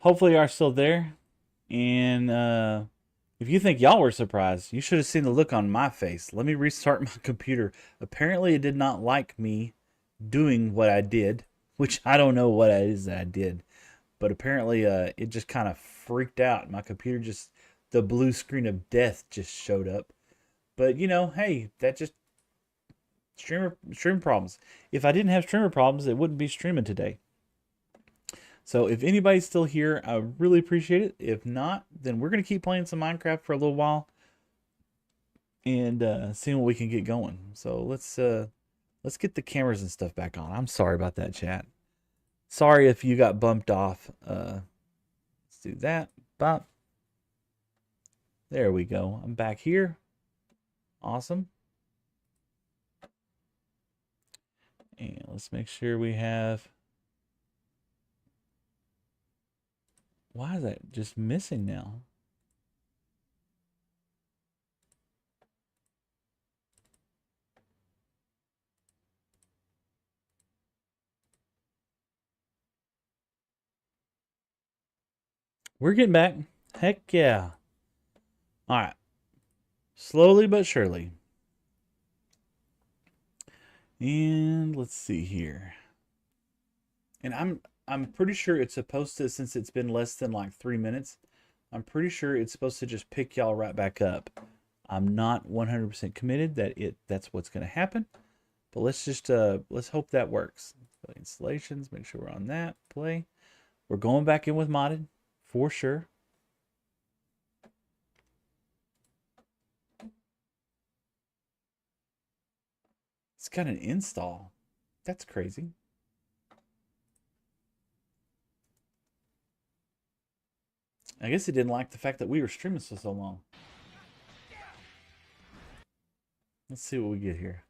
Hopefully, you are still there. And if you think y'all were surprised, you should have seen the look on my face. Let me restart my computer. Apparently, it did not like me doing what I did, which I don't know what it is that I did. But apparently, it just kind of freaked out. My computer just, the blue screen of death just showed up. But you know, hey, that just streamer problems. If I didn't have streamer problems, it wouldn't be streaming today. So if anybody's still here, I really appreciate it. If not, then we're gonna keep playing some Minecraft for a little while and seeing what we can get going. So let's get the cameras and stuff back on. I'm sorry about that, chat. Sorry if you got bumped off. Let's do that. Bop. There we go. I'm back here. Awesome. And let's make sure we have. Why is that just missing now? We're getting back. Heck yeah. All right. Slowly but surely. And let's see here. And I'm pretty sure it's supposed to, since it's been less than like 3 minutes, I'm pretty sure it's supposed to just pick y'all right back up. I'm not 100% committed that that's what's going to happen, but let's just let's hope that works. So installations, make sure we're on that. Play. We're going back in with modded for sure. It's got an install. That's crazy. I guess it didn't like the fact that we were streaming for so long. Let's see what we get here.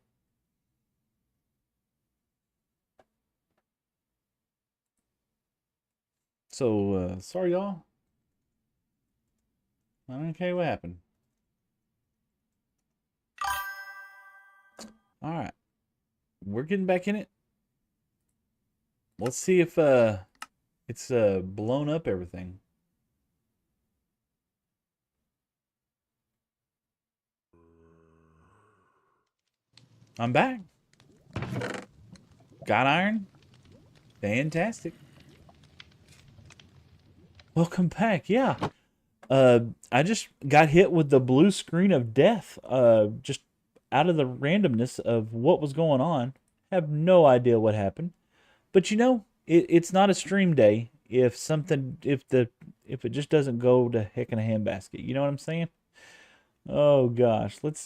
So, sorry y'all. Okay, what happened? All right. We're getting back in it. Let's see if it's blown up everything. I'm back. Got iron. Fantastic. Welcome back. Yeah. I just got hit with the blue screen of death. Just out of the randomness of what was going on. Have no idea what happened. But you know, it's not a stream day if it just doesn't go to heck in a handbasket. You know what I'm saying? Oh gosh, let's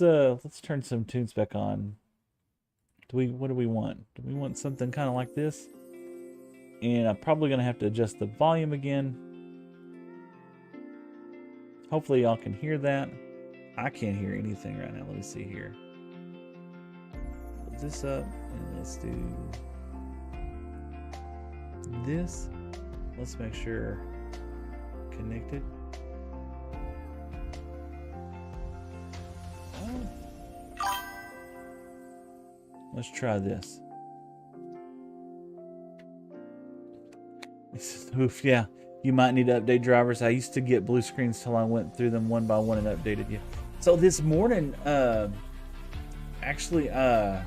turn some tunes back on. What do we want? Do we want something kind of like this? And I'm probably gonna have to adjust the volume again. Hopefully y'all can hear that. I can't hear anything right now. Let me see here. Put this up and let's do this. Let's make sure connected. Let's try this. Oof, yeah. You might need to update drivers. I used to get blue screens till I went through them one by one and updated you. So this morning, actually, I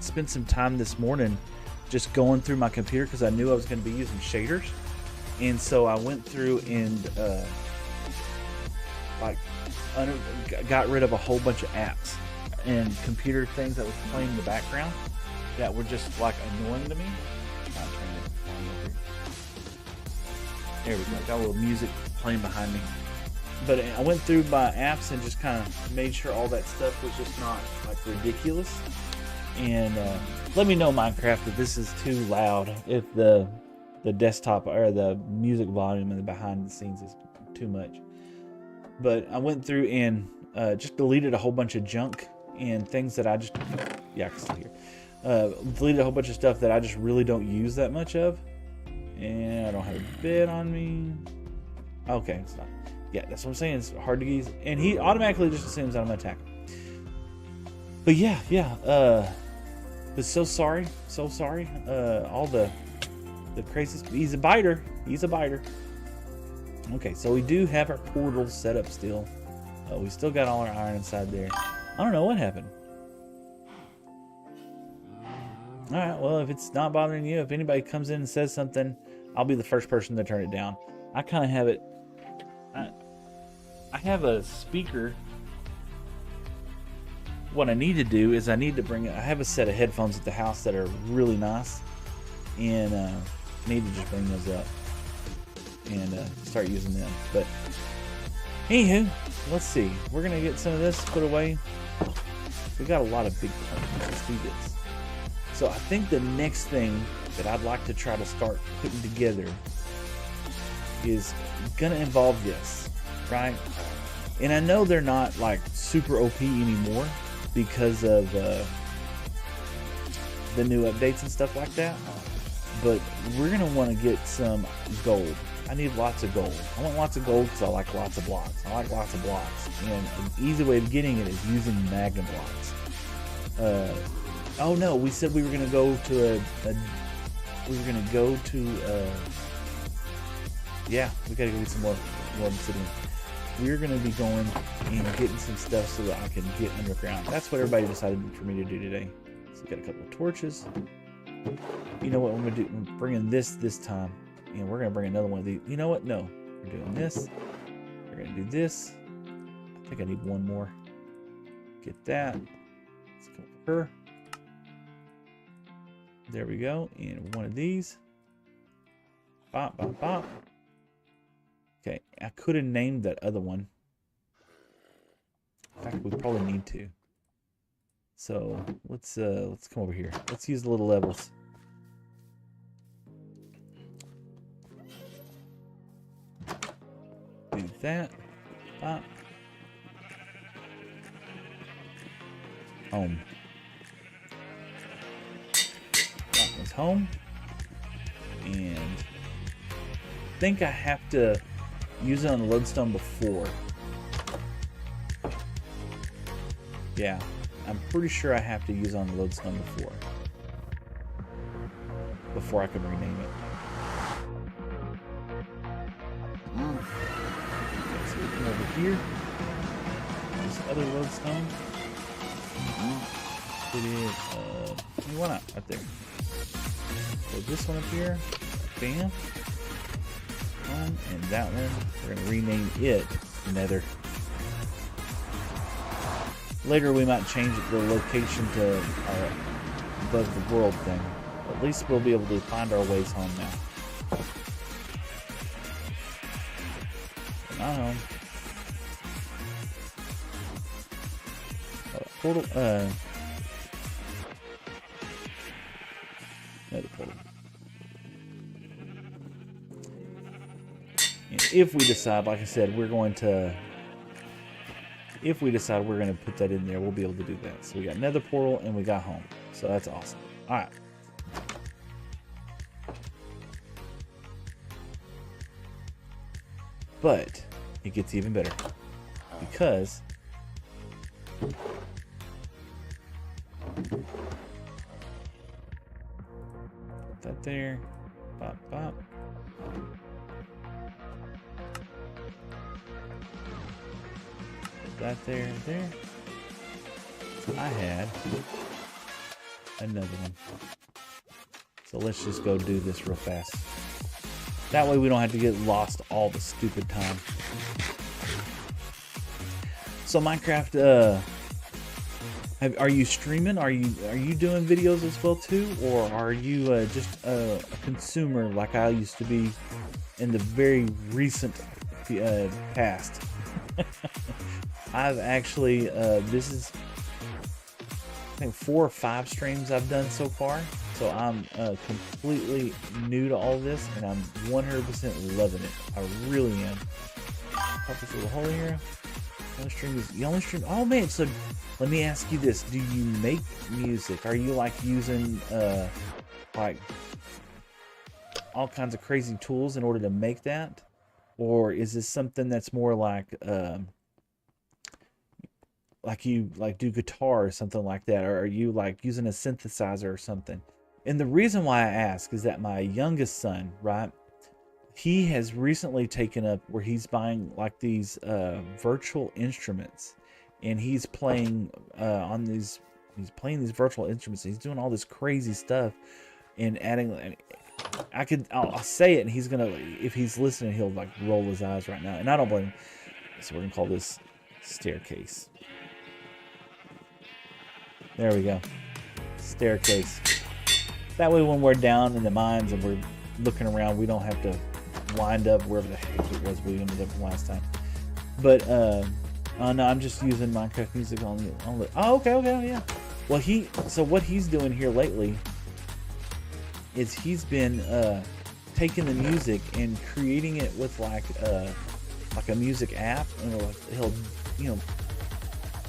spent some time this morning just going through my computer because I knew I was going to be using shaders. And so I went through and got rid of a whole bunch of apps and computer things that was playing in the background that were just like annoying to me. There we go. Got a little music playing behind me. But I went through my apps and just kind of made sure all that stuff was just not like ridiculous. And let me know, Minecraft, if this is too loud. If the desktop or the music volume in the behind the scenes is too much. But I went through and just deleted a whole bunch of junk and things that I just, yeah, I can still hear. Deleted a whole bunch of stuff that I just really don't use that much of. And I don't have a bed on me. Okay, it's not. Yeah, that's what I'm saying. It's hard to use. And he automatically just assumes that I'm going to attack him. But yeah. But so sorry. So sorry. All the craziest. He's a biter. He's a biter. Okay, so we do have our portal set up still. We still got all our iron inside there. I don't know what happened. Alright, well, if it's not bothering you, if anybody comes in and says something, I'll be the first person to turn it down. I kind of have it... I have a speaker. What I need to do is I need to bring... I have a set of headphones at the house that are really nice. And I need to just bring those up and start using them. But anywho, let's see. We're going to get some of this put away. We got a lot of big pumpkins. Let's do this. So I think the next thing that I'd like to try to start putting together is going to involve this, right? And I know they're not like super OP anymore because of the new updates and stuff like that. But we're going to want to get some gold. I need lots of gold. I want lots of gold because I like lots of blocks. I like lots of blocks. And an easy way of getting it is using magna blocks. Oh no, we said we were going to go to yeah, we got to go get some more obsidian. We're going to be going and getting some stuff so that I can get underground. That's what everybody decided for me to do today. So we got a couple of torches. You know what I'm going to do? I'm bringing this time. And we're going to bring another one of these. You know what? No. We're doing this. We're going to do this. I think I need one more. Get that. Let's go for her. There we go. And one of these. Bop, bop, bop. Okay. I could have named that other one. In fact, we probably need to. So let's come over here. Let's use the little levels. Do that. Bop. Home. That was home. And I think I have to use it on the lodestone before. Yeah, I'm pretty sure I have to use it on the lodestone before I can rename it. Okay, so we come over here. This other lodestone. Put it, why not? Right there. Put this one up here. Bam. And that one, we're going to rename it Nether. Later we might change the location to our above the world thing. But at least we'll be able to find our ways home now. Not home. Portal, another portal. And if we decide, like I said, if we decide we're going to put that in there, we'll be able to do that. So we got another portal and we got home. So that's awesome. All right. But it gets even better because put that there. Bop, bop. Put that there, there. I had another one. So let's just go do this real fast. That way we don't have to get lost all the stupid time. So Minecraft, are you streaming? Are you doing videos as well too, or are you just a consumer like I used to be in the very recent past? I've actually this is I think 4 or 5 streams I've done so far. So I'm completely new to all this, and I'm 100% loving it. I really am. Pop this little hole here. You only stream. Oh man! So let me ask you this: do you make music? Are you like using like all kinds of crazy tools in order to make that, or is this something that's more like you do guitar or something like that, or are you like using a synthesizer or something? And the reason why I ask is that my youngest son, right, he has recently taken up where he's buying like these virtual instruments, and he's playing on these. He's playing these virtual instruments. He's doing all this crazy stuff and adding. I'll say it, and he's gonna. If he's listening, he'll like roll his eyes right now, and I don't blame him. So we're gonna call this staircase. There we go, staircase. That way, when we're down in the mines and we're looking around, we don't have to wind up wherever the heck it was we ended up last time. But oh no, I'm just using Minecraft music on the. Oh, okay, yeah. Well, so what he's doing here lately is he's been taking the music and creating it with like a music app, and he'll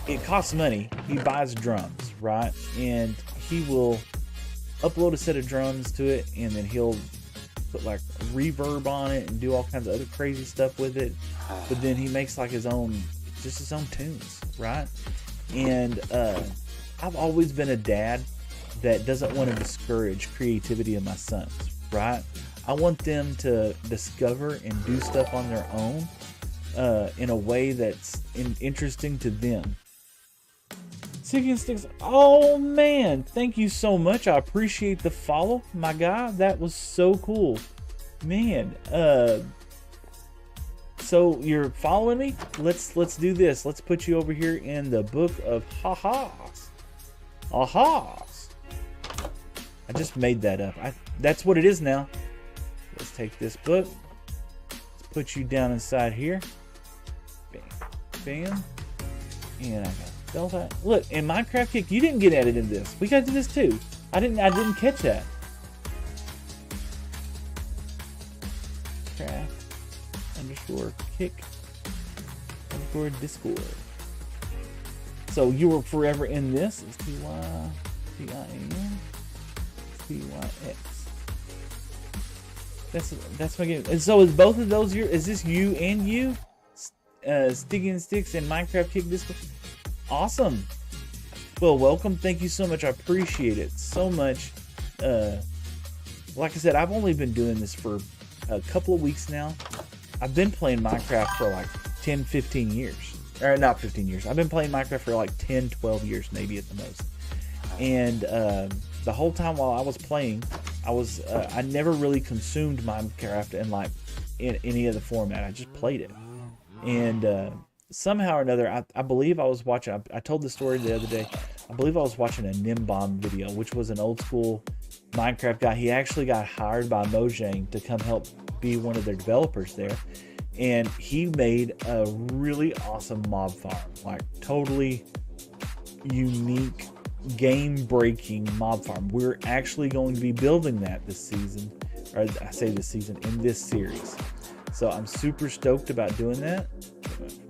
it costs money. He buys drums, right? And he will upload a set of drums to it, and then he'll put like reverb on it and do all kinds of other crazy stuff with it. But then he makes like his own tunes, right? And I've always been a dad that doesn't want to discourage creativity in my sons, right? I want them to discover and do stuff on their own in a way that's interesting to them. Sticky and Sticks, oh man, thank you so much. I appreciate the follow, my guy. That was so cool, man. So you're following me? Let's do this. Let's put you over here in the book of ha-has. Ahas. I just made that up. That's what it is now. Let's take this book. Let's put you down inside here. Bam. Bam. And I got that. Look, in Minecraft Kick, you didn't get added in this. We gotta do this too. I didn't catch that. Craft _kick _ Discord. So you were forever in this. It's TYIN That's my game. And so is both of those your? Is this you and you? Sticky and Sticks and Minecraft Kick Discord. Awesome. Well, welcome. Thank you so much. I appreciate it so much. Like I said, I've only been doing this for a couple of weeks now. I've been playing Minecraft for like 10, 15 years. Or not 15 years. I've been playing Minecraft for like 10, 12 years maybe at the most. And the whole time while I was playing, I never really consumed Minecraft in any other format. I just played it. And somehow or another, I believe I was watching, I told the story the other day, I believe I was watching a Nimbomb video, which was an old school Minecraft guy. He actually got hired by Mojang to come help be one of their developers there. And he made a really awesome mob farm, like totally unique, game-breaking mob farm. We're actually going to be building that this season, or I say this season, in this series. So I'm super stoked about doing that.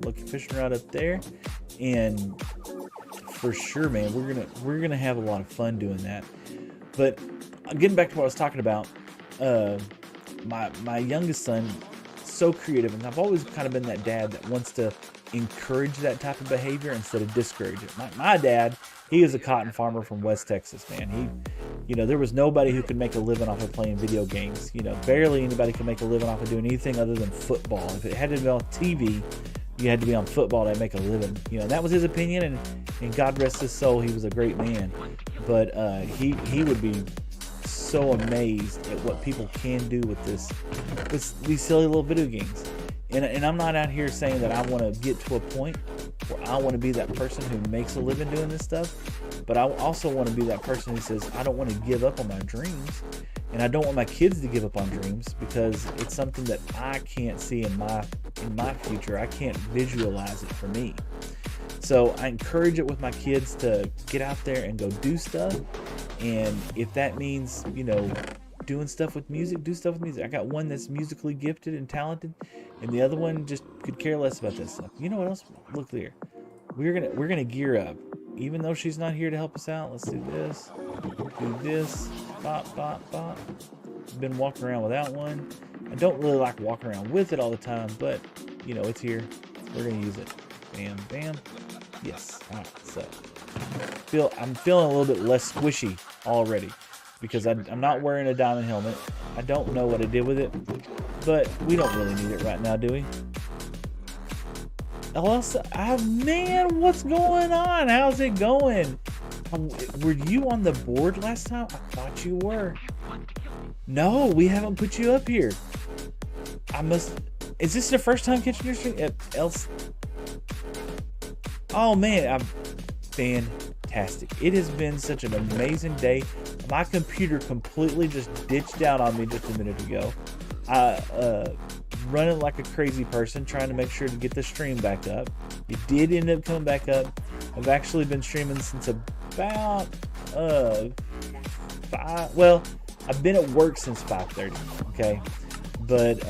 Lucky fishing rod up there, and for sure, man, we're gonna have a lot of fun doing that. But getting back to what I was talking about, my youngest son, so creative, and I've always kind of been that dad that wants to encourage that type of behavior instead of discourage it. My dad, he is a cotton farmer from West Texas, man. There was nobody who could make a living off of playing video games. Barely anybody could make a living off of doing anything other than football. If it had to be on TV, you had to be on football to make a living. That was his opinion, and God rest his soul, he was a great man. But he would be so amazed at what people can do with these silly little video games. And I'm not out here saying that I want to get to a point where I want to be that person who makes a living doing this stuff, but I also want to be that person who says I don't want to give up on my dreams, and I don't want my kids to give up on dreams, because it's something that I can't see in my future. I can't visualize it for me. So I encourage it with my kids to get out there and go do stuff. And if that means, doing stuff with music, do stuff with music. I got one that's musically gifted and talented, and the other one just could care less about that stuff. You know what else? Look here. We're gonna gear up. Even though she's not here to help us out, let's do this. Do this. Bop, bop, bop. Been walking around without one. I don't really like walking around with it all the time, but it's here. We're gonna use it. Bam, bam. Yes. All right. So I'm feeling a little bit less squishy already. because I'm not wearing a diamond helmet. I don't know what I did with it, but we don't really need it right now, do we? Elsa, man, what's going on? How's it going? Were you on the board last time? I thought you were. No, we haven't put you up here. Is this the first time catching your stream? Oh man, fantastic. It has been such an amazing day. My computer completely just ditched out on me just a minute ago. Running like a crazy person trying to make sure to get the stream back up. It did end up coming back up. I've actually been streaming since about I've been at work since 5:30, okay? But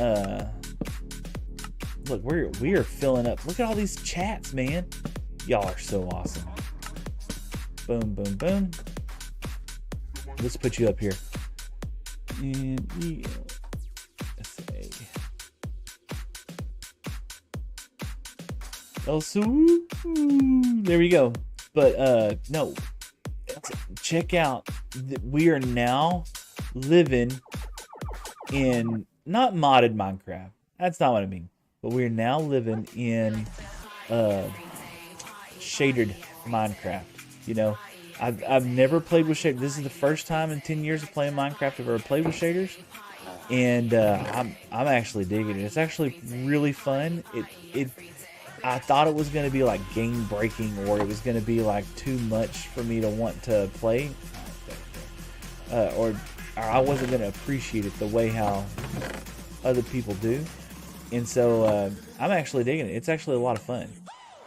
look, we are filling up. Look at all these chats, man. Y'all are so awesome. Boom, boom, boom. Let's put you up here. And also, there we go. But no, check out. We are now living in not modded Minecraft. That's not what I mean. But we're now living in shaded Minecraft. You know, I've never played with shaders. This is the first time in 10 years of playing Minecraft I've ever played with shaders, and I'm actually digging it. It's actually really fun. I thought it was going to be like game breaking, or it was going to be like too much for me to want to play, or I wasn't going to appreciate it the way how other people do. And so I'm actually digging it. It's actually a lot of fun.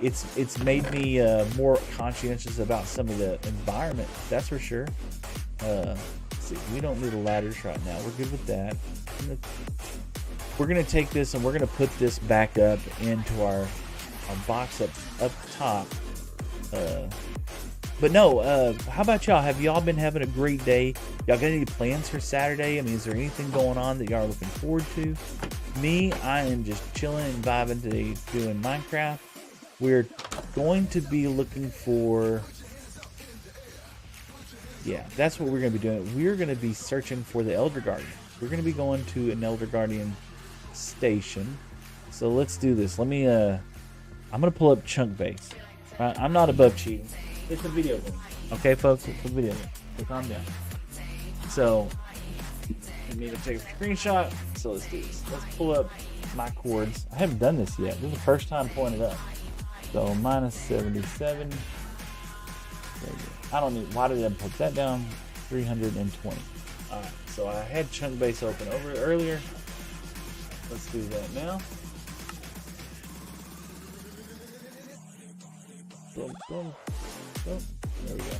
It's made me more conscientious about some of the environment, that's for sure. See, we don't need ladders right now. We're good with that. We're gonna take this and we're gonna put this back up into our box up top. But no, how about y'all? Have y'all been having a great day? Y'all got any plans for Saturday? I mean, is there anything going on that y'all are looking forward to? Me, I am just chilling and vibing today doing Minecraft. We're going to be looking for... Yeah, that's what we're going to be doing. We're going to be searching for the Elder Guardian. We're going to be going to an Elder Guardian station. So let's do this. Let me... I'm going to pull up Chunk Base. Right? I'm not above cheating. It's a video game. Okay, folks? It's a video game. So calm down. So... I need to take a screenshot, so let's do this. Let's pull up my chords. I haven't done this yet. This is the first time pulling it up. So minus 77. I don't need. Why did I put that down? 320. All right. So I had Chunk Base open over earlier. Let's do that now. Boom, boom, boom. There we go.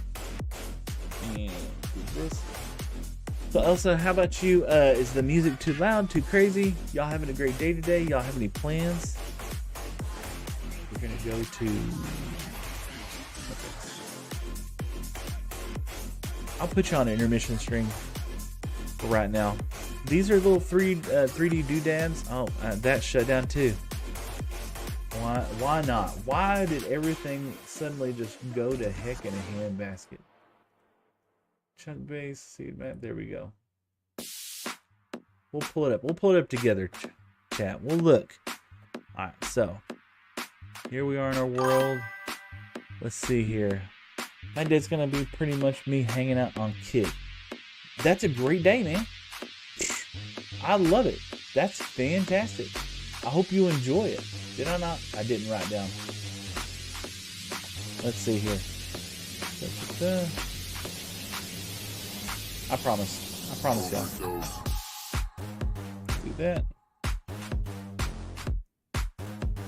And do this. So Elsa, how about you? Is the music too loud, too crazy? Y'all having a great day today? Y'all have any plans? We're gonna go to... I'll put you on an intermission string for right now. These are little 3D doodads. Oh, that shut down too. Why not? Why did everything suddenly just go to heck in a handbasket? Chunk Base, seed map, there we go. We'll pull it up. We'll pull it up together, chat. We'll look. Alright, so here we are in our world. Let's see here. My day's gonna be pretty much me hanging out on Kid. That's a great day, man. I love it. That's fantastic. I hope you enjoy it. Did I not? I didn't write down. Let's see here. I promise y'all. Do that.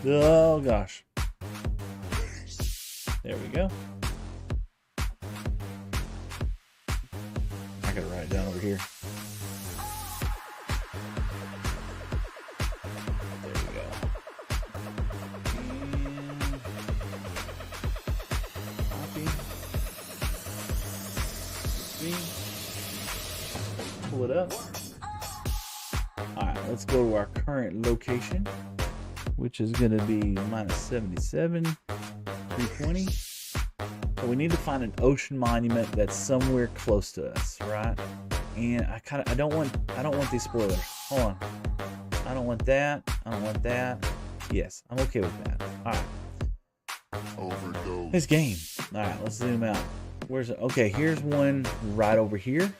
Oh gosh. There we go. I gotta write it down over here. There we go. And copy. See? Pull it up. Alright, let's go to our current location, which is going to be minus 77, 320. So we need to find an ocean monument that's somewhere close to us, right? And I don't want these spoilers. Hold on. I don't want that. I don't want that. Yes, I'm okay with that. All right. This game. All right, let's zoom out. Where's it? Okay, here's one right over here.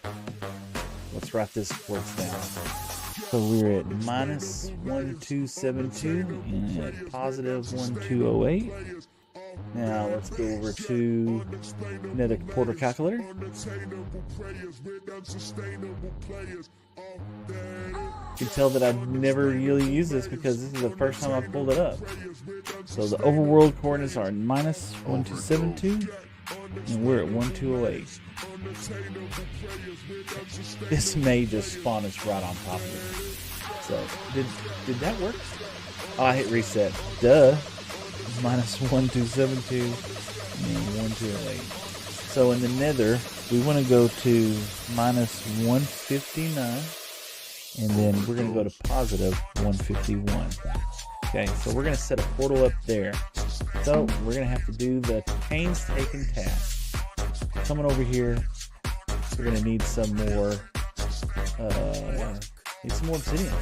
Let's write this towards down. So we're at minus 1272 and at positive 1208. Now let's go over to another quarter calculator. You can tell that I've never really used this because this is the first time I've pulled it up. So the overworld coordinates are minus 1272 and we're at 1208. This may just spawn us right on top of it. So did that work? Oh, I hit reset. Duh. Minus 1272 and 1208. So in the nether, we want to go to minus 159 and then we're going to go to positive 151. Okay, so we're going to set a portal up there. So we're going to have to do the painstaking task. Coming over here, we're going to need some more obsidian.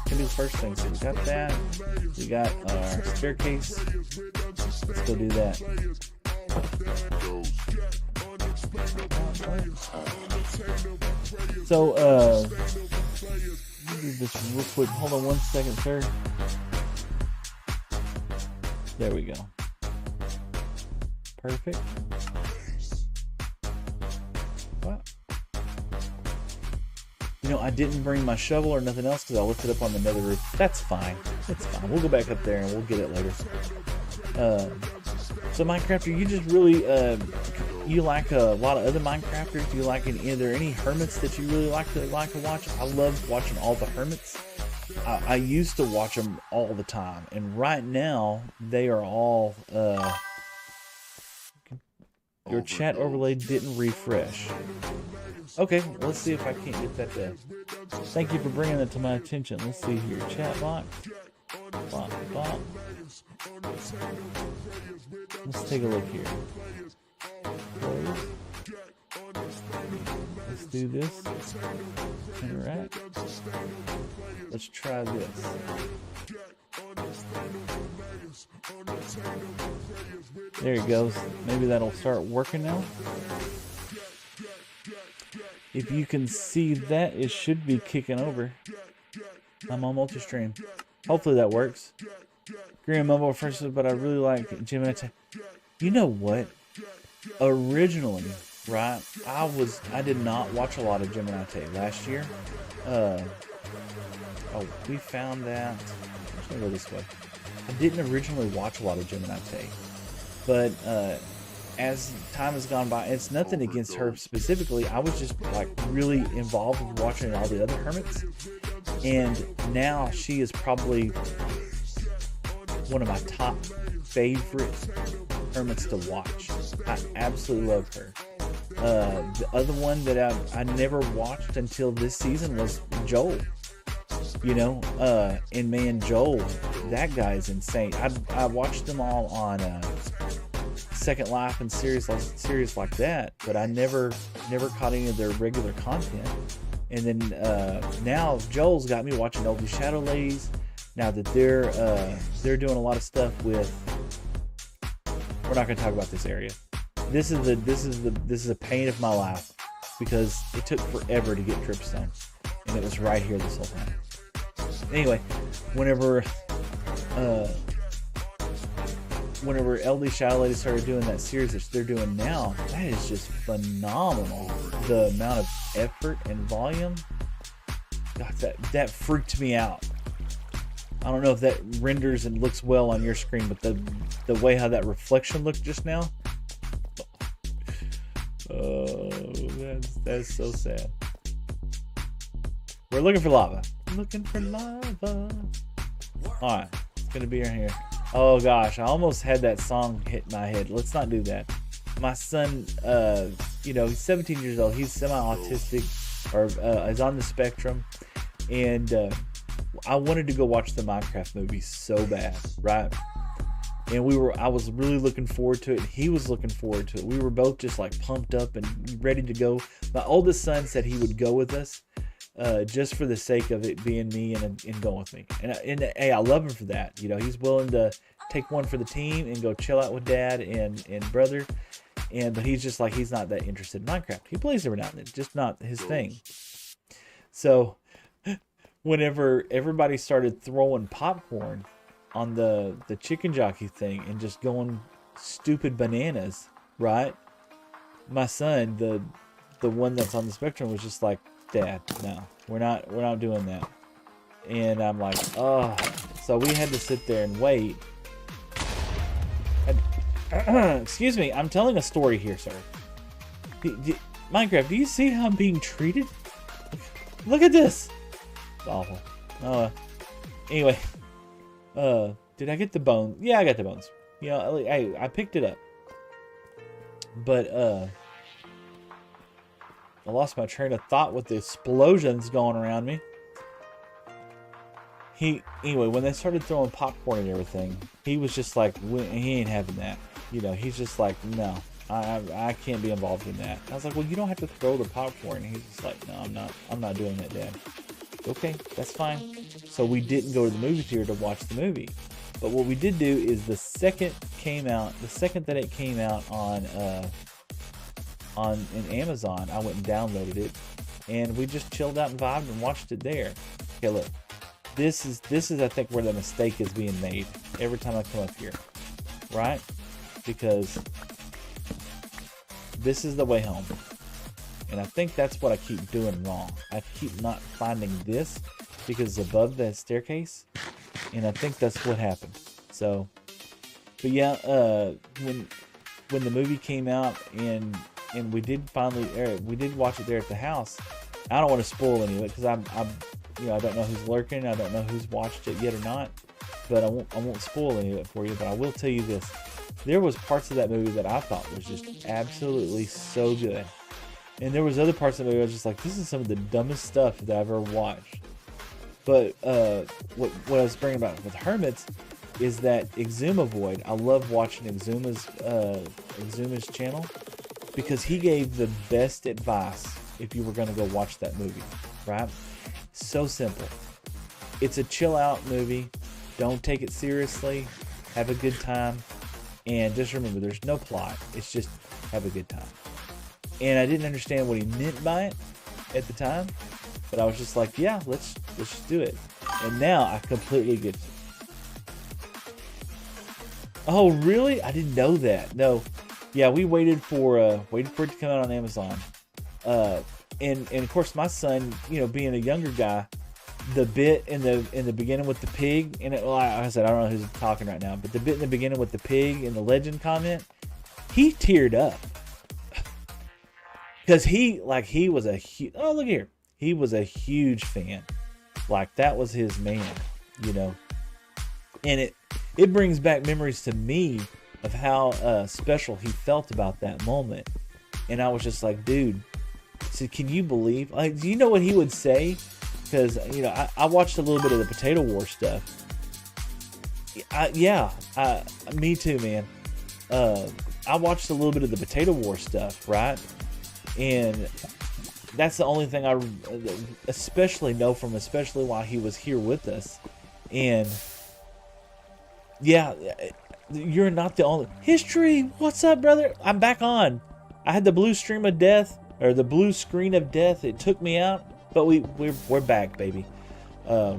Can do the first thing. So we got that. We got our staircase. Let's go do that. So let me do this real quick. Hold on one second, sir. There we go. Perfect. Wow. You know, I didn't bring my shovel or nothing else because I looked it up on the nether roof. That's fine. It's fine. We'll go back up there and we'll get it later. So Minecrafter, you just really, you like a lot of other Minecrafters? Do you like are there any hermits that you really like to watch? I love watching all the hermits. I used to watch them all the time, and right now they are all. Your chat overlay didn't refresh. Okay, let's see if I can't get that done. Thank you for bringing that to my attention. Let's see here. Chat box. Box. Let's take a look here. Let's do this. Interact. Let's try this. There it goes. Maybe that'll start working now. If you can see that, it should be kicking over. I'm on multi-stream. Hopefully that works. Green Mobile first, but I really like Gemini. You know what? Originally, right? I did not watch a lot of Gemini last year. Oh, we found that. I'm gonna go this way. I didn't originally watch a lot of Gemini, but as time has gone by, it's nothing against her specifically. I was just like really involved with watching all the other hermits, and now she is probably one of my top favorite hermits to watch. I absolutely love her. The other one that I never watched until this season was Joel. You know, and man, Joel, that guy is insane. I watched them all on Second Life and series like that, but I never caught any of their regular content. And then now Joel's got me watching Oldie Shadow Ladies. Now that they're doing a lot of stuff with. We're not going to talk about this area. This is a pain of my life because it took forever to get Tripstone, and it was right here this whole time. Anyway, whenever LD Shadow Lady started doing that series that they're doing now, that is just phenomenal. The amount of effort and volume. God, that freaked me out. I don't know if that renders and looks well on your screen, but the way how that reflection looked just now. Oh, that's so sad. We're looking for lava. Looking for lava. Alright, it's gonna be in here. Oh gosh, I almost had that song hit my head. Let's not do that. My son, you know, he's 17 years old. He's semi-autistic, or is on the spectrum, and I wanted to go watch the Minecraft movie so bad, right? and I was really looking forward to it, and he was looking forward to it. We were both just like pumped up and ready to go. My oldest son said he would go with us, just for the sake of it being me and going with me. And hey, I love him for that. You know, he's willing to take one for the team and go chill out with dad and brother. But he's just like, he's not that interested in Minecraft. He plays every now and then, just not his thing. So whenever everybody started throwing popcorn on the chicken jockey thing and just going stupid bananas, right? My son, the one that's on the spectrum, was just like, Dad, no, we're not doing that. And I'm like, oh. So we had to sit there and wait. Excuse me, I'm telling a story here, sir. Minecraft, do you see how I'm being treated? Look at this. It's awful. Anyway, did I get the bone? Yeah, I got the bones. You know, hey, I picked it up. But I lost my train of thought with the explosions going around me. Anyway, when they started throwing popcorn and everything, he was just like, he ain't having that. You know, he's just like, no, I can't be involved in that. I was like, well, you don't have to throw the popcorn. And he's just like, no, I'm not doing that, Dad. Okay, that's fine. So we didn't go to the movie theater to watch the movie. But what we did do is the second that it came out in Amazon, I went and downloaded it, and we just chilled out and vibed and watched it there. Okay, look. This is I think where the mistake is being made every time I come up here, right? Because this is the way home, and I think that's what I keep doing wrong. I keep not finding this because it's above the staircase, and I think that's what happened. So, but yeah, when the movie came out and we did watch it there at the house. I don't want to spoil any of it because I don't know who's lurking. I don't know who's watched it yet or not. But I won't spoil any of it for you. But I will tell you this: there was parts of that movie that I thought was just absolutely so good, and there was other parts of the movie I was just like, this is some of the dumbest stuff that I've ever watched. But what I was bringing about with Hermits is that Exumavoid. I love watching Exuma's channel because he gave the best advice if you were going to go watch that movie, right? So simple. It's a chill out movie. Don't take it seriously. Have a good time. And just remember, there's no plot. It's just have a good time. And I didn't understand what he meant by it at the time, but I was just like, yeah, let's just do it. And now I completely get it. Oh, really? I didn't know that. No. Yeah, we waited for it to come out on Amazon. And of course my son, being a younger guy, the bit in the beginning with the pig, and like I said, I don't know who's talking right now, but the bit in the beginning with the pig and the legend comment, he teared up. Because he was a huge, oh, look here. He was a huge fan. Like, that was his man, And it brings back memories to me of how special he felt about that moment. And I was just like, dude, so can you believe? Like, do you know what he would say? Because, I watched a little bit of the Potato War stuff. Me too, man. I watched a little bit of the Potato War stuff, right? And that's the only thing I especially know from, especially while he was here with us. And yeah, you're not the only. History, what's up, brother? I'm back on. I had the blue stream of death, or the blue screen of death. It took me out, but we're back, baby.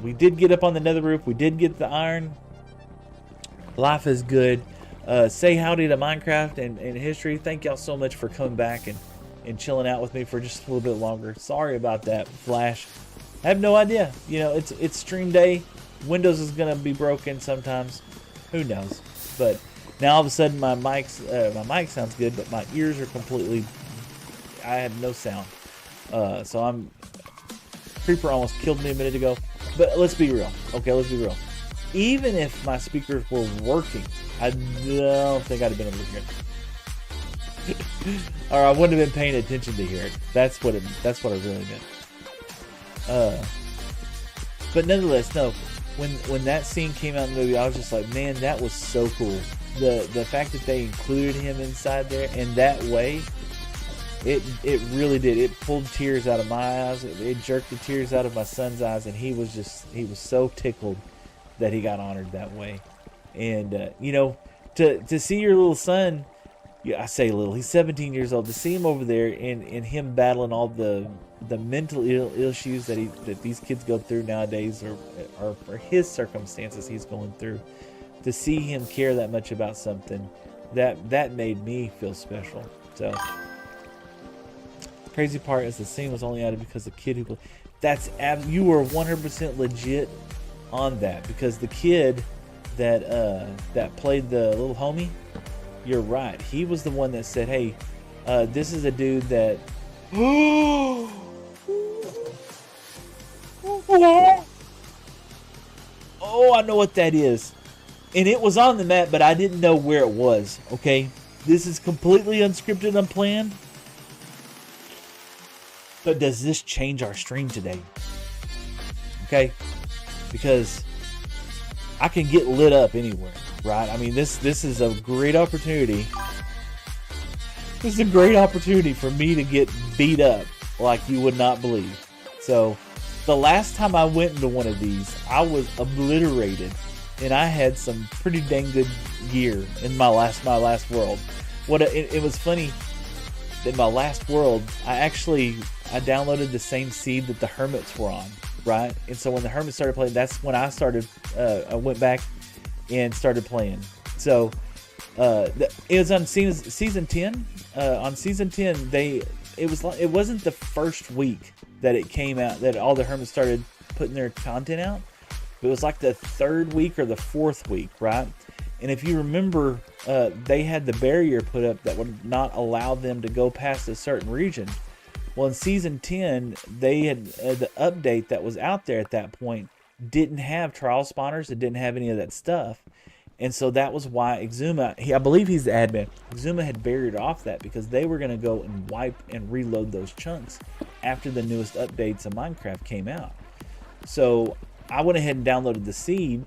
We did get up on the nether roof. We did get the iron. Life is good. Say howdy to Minecraft and history. Thank y'all so much for coming back and chilling out with me for just a little bit longer. Sorry about that, Flash. I have no idea. It's stream day. Windows is gonna be broken sometimes. Who knows? But now all of a sudden my mic sounds good, but my ears are completely. I have no sound. So Creeper almost killed me a minute ago. But let's be real. Okay, let's be real. Even if my speakers were working, I don't think I'd have been able to hear it. Or I wouldn't have been paying attention to hear it. That's what I really meant. But nonetheless, no. When that scene came out in the movie, I was just like, man, that was so cool. the fact that they included him inside there in that way, it really did. It pulled tears out of my eyes. It jerked the tears out of my son's eyes, and he was so tickled that he got honored that way. And you know, to see your little son, yeah, I say little, he's 17 years old. To see him over there and him battling all the mental issues that these kids go through nowadays, or for his circumstances he's going through, to see him care that much about something, that made me feel special. So crazy part is the scene was only added because the kid who you were 100% legit on that, because the kid that played the little homie, you're right, he was the one that said, hey, this is a dude that oh, I know what that is. And it was on the map, but I didn't know where it was. Okay, this is completely unscripted, unplanned. But does this change our stream today? Okay, because I can get lit up anywhere, right? I mean, this is a great opportunity. This is a great opportunity for me to get beat up like you would not believe. So the last time I went into one of these, I was obliterated, and I had some pretty dang good gear in my last world. It was funny. In my last world, I downloaded the same seed that the hermits were on, right? And so when the hermits started playing, that's when I started. I went back and started playing. So it was on season 10. On season 10, it wasn't the first week that it came out that all the hermits started putting their content out. It was like the third week or the fourth week, right? And if you remember, they had the barrier put up that would not allow them to go past a certain region. Well, in season 10, they had the update that was out there at that point didn't have trial spawners. It didn't have any of that stuff. And so that was why Exuma, I believe he's the admin, Exuma had barriered off that because they were going to go and wipe and reload those chunks after the newest updates of Minecraft came out. So I went ahead and downloaded the seed,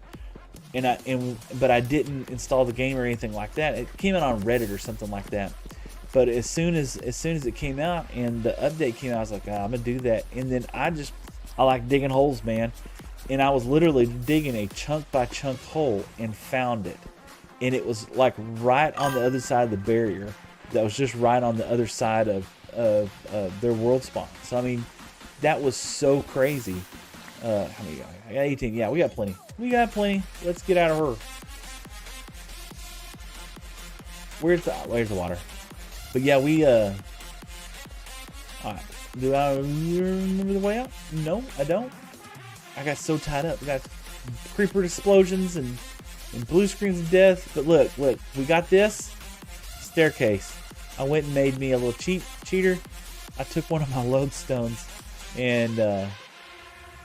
but I didn't install the game or anything like that. It came out on Reddit or something like that. But as soon as it came out and the update came out, I was like, I'm gonna do that. And then I like digging holes, man. And I was literally digging a chunk by chunk hole and found it. And it was like right on the other side of the barrier. That was just right on the other side of their world spawn. So I mean, that was so crazy. How many got? I got 18. Yeah, we got plenty. Let's get out of her. Where's the water? But yeah, alright. Do I remember the way out? No, I don't. I got so tied up. We got creeper explosions and blue screens of death. But look, we got this staircase. I went and made me a little cheater. I took one of my lodestones and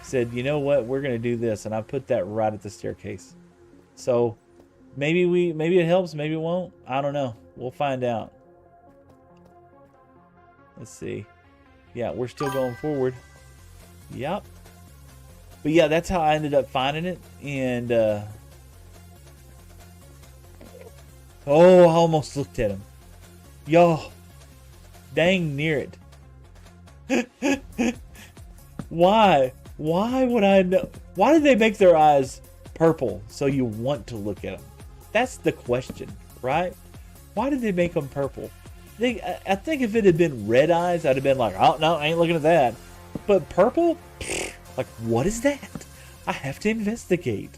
said, you know what, we're gonna do this, and I put that right at the staircase. So maybe it helps, maybe it won't. I don't know. We'll find out. Let's see. Yeah, we're still going forward. Yep. But yeah, that's how I ended up finding it. And oh, I almost looked at him. Yo, dang near it. Why? Why would I know? Why did they make their eyes purple so you want to look at them? That's the question, right? Why did they make them purple? I think if it had been red eyes, I'd have been like, oh, no, I ain't looking at that. But purple? Like, what is that? I have to investigate.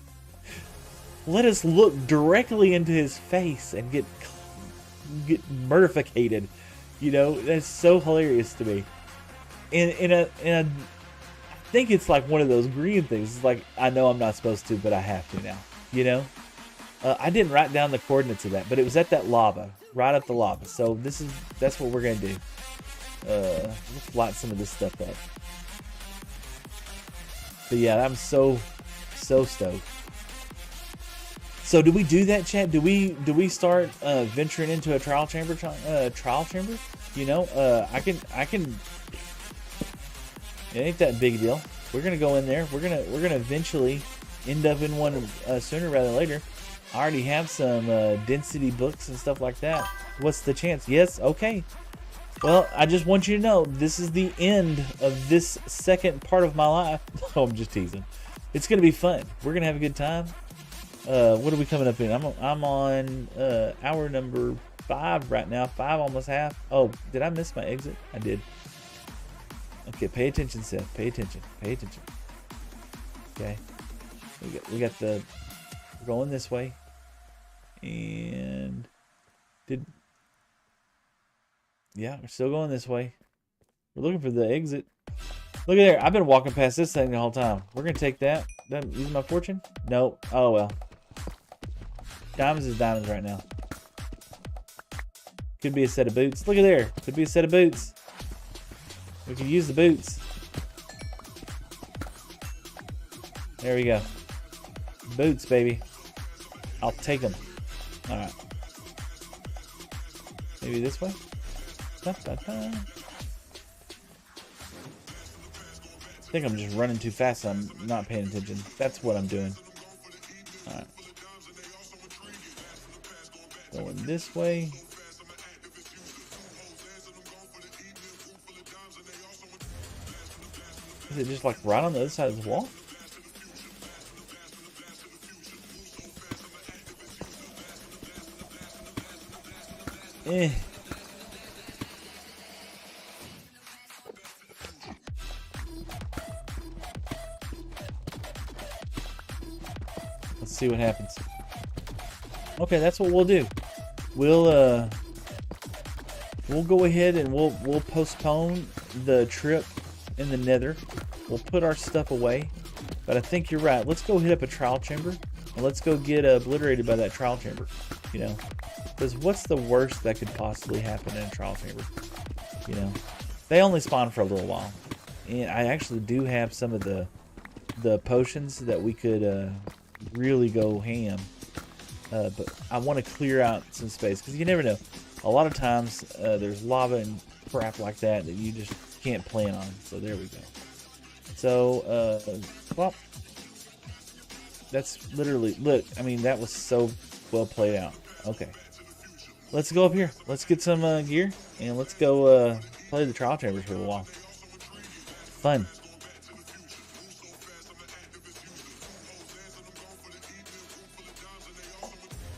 Let us look directly into his face and get murdificated. You know, that's so hilarious to me. And I think it's like one of those green things. It's like, I know I'm not supposed to, but I have to now. You know? I didn't write down the coordinates of that, but it was at that lava. Right up the lava. So that's what we're going to do. Let's light some of this stuff up. But yeah, I'm so stoked. So do we do that, chat? Do we start venturing into a trial chamber? You know, I can. It ain't that big a deal. We're gonna go in there. We're gonna eventually end up in one sooner rather than later. I already have some density books and stuff like that. What's the chance? Yes, okay. Well, I just want you to know, this is the end of this second part of my life. Oh, I'm just teasing. It's going to be fun. We're going to have a good time. What are we coming up in? I'm on hour number 5 right now. 5, almost half. Oh, did I miss my exit? I did. Okay, pay attention, Seth. Pay attention. Pay attention. Okay. We're going this way. And yeah, we're still going this way. We're looking for the exit. Look at there. I've been walking past this thing the whole time. We're going to take that. Use my fortune? No. Oh, well. Diamonds is diamonds right now. Could be a set of boots. Look at there. Could be a set of boots. We could use the boots. There we go. Boots, baby. I'll take them. All right. Maybe this way? I think I'm just running too fast. I'm not paying attention. That's what I'm doing. All right. Going this way. Is it just like right on the other side of the wall? Eh. Let's see what happens. Okay, that's what we'll do. We'll go ahead and we'll postpone the trip in the Nether. We'll put our stuff away. But I think you're right. Let's go hit up a trial chamber and let's go get obliterated by that trial chamber. You know, because what's the worst that could possibly happen in a trial chamber? You know, they only spawn for a little while, and I actually do have some of the potions that we could really go ham. But I want to clear out some space because you never know. A lot of times there's lava and crap like that you just can't plan on. So there we go. So well, that's literally, look, I mean, that was so well played out. Okay, let's go up here. Let's get some gear and let's go play the trial chambers for a while. Fun.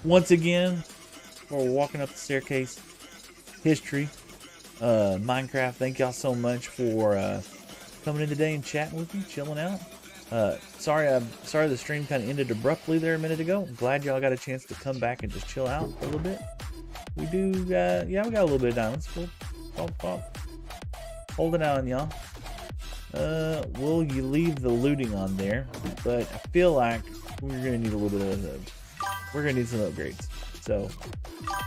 Once again, we're walking up the staircase. History, Minecraft. Thank y'all so much for coming in today and chatting with me, chilling out. Sorry the stream kind of ended abruptly there a minute ago. I'm glad y'all got a chance to come back and just chill out for a little bit. We do, yeah, we got a little bit of diamonds. We'll hold it on, y'all. Will you leave the looting on there? But I feel like we're gonna need a little bit of. We're gonna need some upgrades. So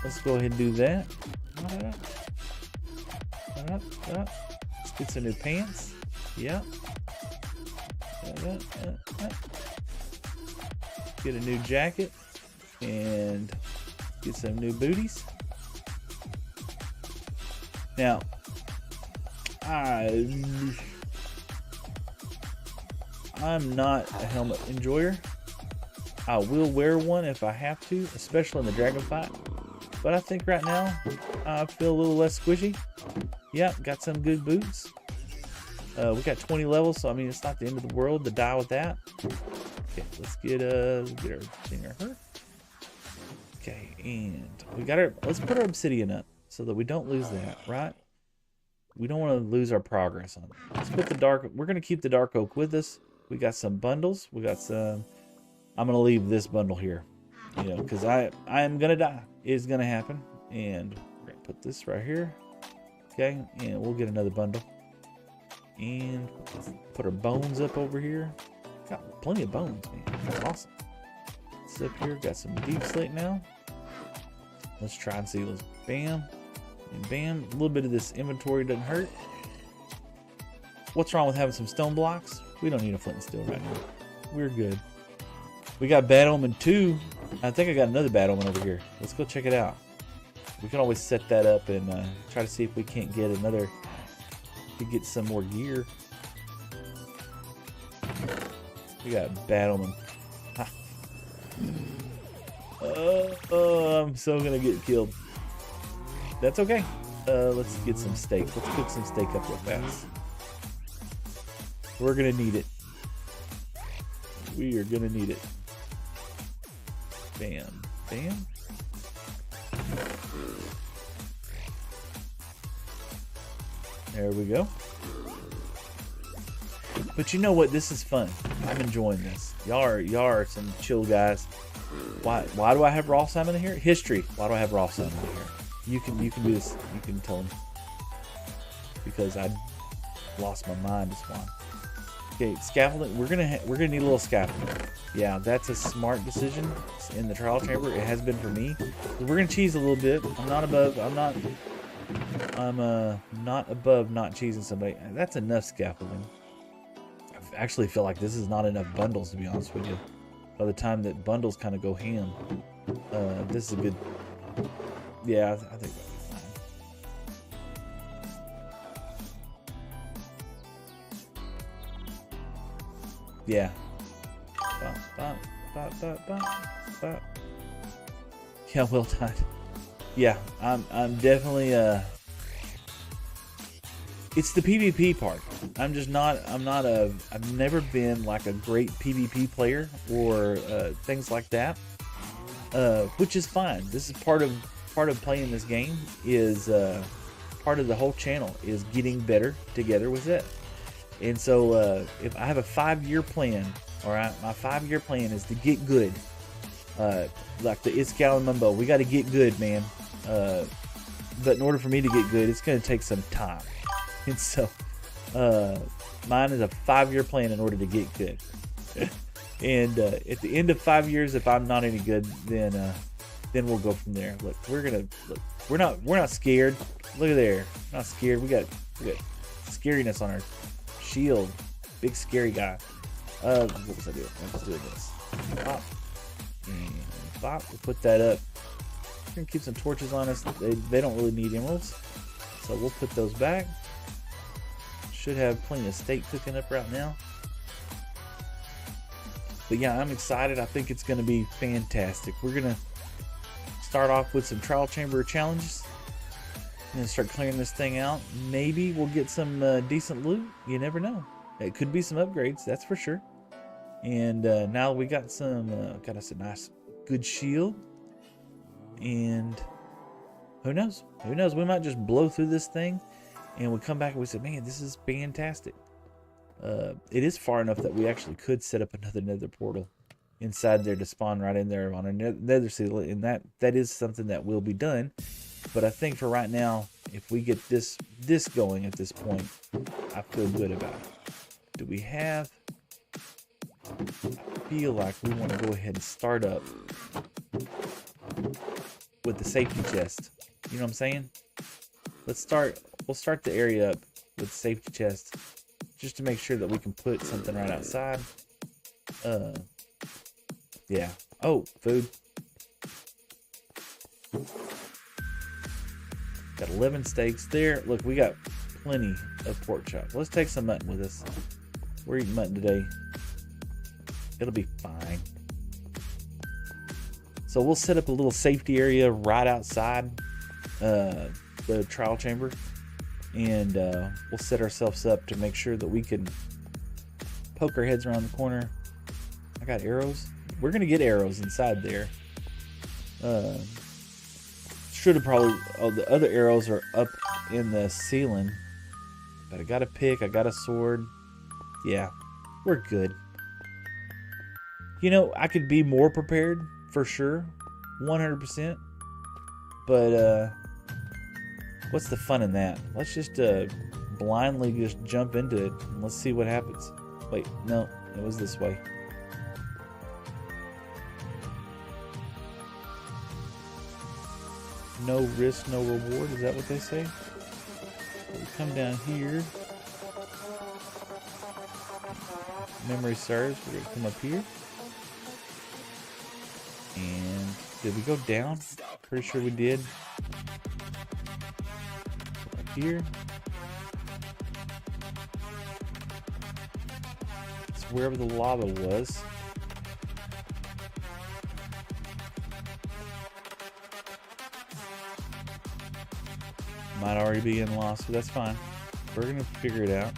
let's go ahead and do that. Let's get some new pants. Yep. Get a new jacket and get some new booties. Now, I'm not a helmet enjoyer. I will wear one if I have to, especially in the dragon fight. But I think right now I feel a little less squishy. Yep, got some good boots. We got 20 levels, so I mean it's not the end of the world to die with that. Okay, let's get our thing right. Okay, and we got our. Let's put our obsidian up so that we don't lose that, right? We don't want to lose our progress on it. Let's put the dark. We're gonna keep the dark oak with us. We got some bundles. We got some. I'm gonna leave this bundle here, you know, because I am gonna die. It's gonna happen, and we're gonna put this right here. Okay, and we'll get another bundle. And put our bones up over here. Got plenty of bones, man. That's awesome. It's up here. Got some deep slate now. Let's try and see. Let's bam and bam. A little bit of this inventory doesn't hurt. What's wrong with having some stone blocks? We don't need a flint and steel right now. We're good. We got Bad Omen 2. I think I got another Bad Omen over here. Let's go check it out. We can always set that up and try to see if we can't get another. To get some more gear. We got Bad Omen. Oh, I'm so gonna get killed. That's okay. Let's get some steak. Let's cook some steak up real fast. We're gonna need it. We are gonna need it. Bam, bam. There we go. But you know what? This is fun. I'm enjoying this. Y'all are some chill guys. Why do I have raw salmon in here? History. Why do I have raw salmon in here? You can do this. You can tell them. Because I lost my mind is why. Okay, scaffolding. We're gonna need a little scaffolding. Yeah, that's a smart decision in the trial chamber. It has been for me. We're gonna cheese a little bit. I'm not above not cheesing somebody. That's enough scaffolding. I actually feel like this is not enough bundles, to be honest with you. By the time that bundles kind of go ham, this is a good. Yeah, I think that'll be fine. Yeah. Yeah, well done. Yeah, I'm definitely it's the PvP part. I've never been like a great PvP player or things like that. Which is fine. This is part of playing this game is part of the whole channel is getting better together with it. And so if I have a 5-year plan, all right, my 5-year plan is to get good. Like the Excalibur, we got to get good, man. But in order for me to get good, it's going to take some time. And so mine is a 5-year plan in order to get good. And at the end of 5 years, if I'm not any good, then we'll go from there. Look, we're not scared. Look at there, not scared. We got scariness on our shield. Big scary guy. What was I doing? I was doing this. Pop and pop. We'll put that up. We're gonna keep some torches on us. They don't really need emeralds, so we'll put those back. Should have plenty of steak cooking up right now. But yeah, I'm excited. I think it's going to be fantastic. We're going to start off with some trial chamber challenges and then start clearing this thing out. Maybe we'll get some decent loot. You never know. It could be some upgrades, that's for sure. And now we got got us a nice, good shield. And who knows? Who knows? We might just blow through this thing and we come back and we say, man, this is fantastic. It is far enough that we actually could set up another nether portal inside there to spawn right in there on a nether seal, and that is something that will be done. But I think for right now, if we get this going at this point, I feel good about it. Do we have? I feel like we want to go ahead and start up with the safety chest. You know what I'm saying? We'll start the area up with the safety chest, just to make sure that we can put something right outside. Yeah. Oh, food. Got 11 steaks there. Look, we got plenty of pork chops. Let's take some mutton with us. We're eating mutton today. It'll be fine. So we'll set up a little safety area right outside the trial chamber. And we'll set ourselves up to make sure that we can poke our heads around the corner. I got arrows. We're going to get arrows inside there. Should have probably... Oh, the other arrows are up in the ceiling. But I got a pick. I got a sword. Yeah, we're good. You know, I could be more prepared for sure. 100%. But... what's the fun in that? Let's just blindly just jump into it and let's see what happens. Wait, no, it was this way. No risk, no reward. Is that what they say? We come down here. Memory serves. We're gonna come up here. And did we go down? Pretty sure we did. Here. It's wherever the lava was. Might already be in lost, but that's fine. We're gonna figure it out.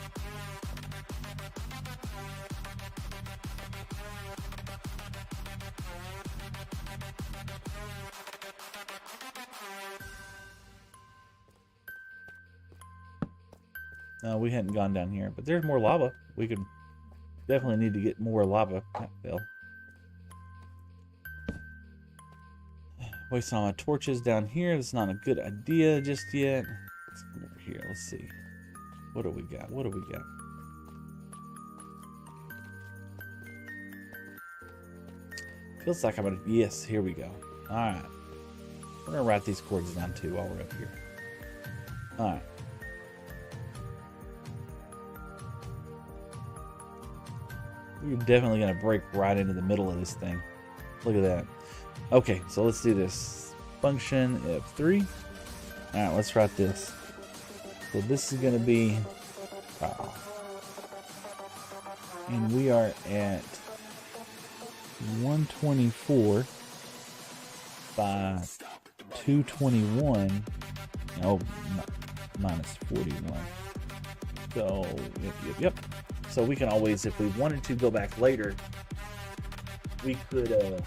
No, we hadn't gone down here, but there's more lava. We could definitely need to get more lava. That fell. Wasting all my torches down here. That's not a good idea just yet. Let's come over here. Let's see. What do we got? What do we got? Feels like I'm gonna. Yes, here we go. All right. We're gonna write these chords down too while we're up here. All right. We're definitely gonna break right into the middle of this thing. Look at that. Okay, so let's do this. Function F3. All right, let's write this. So this is gonna be, and we are at 124 by 221. Oh, minus 41. So yep. So we can always, if we wanted to go back later, we could, if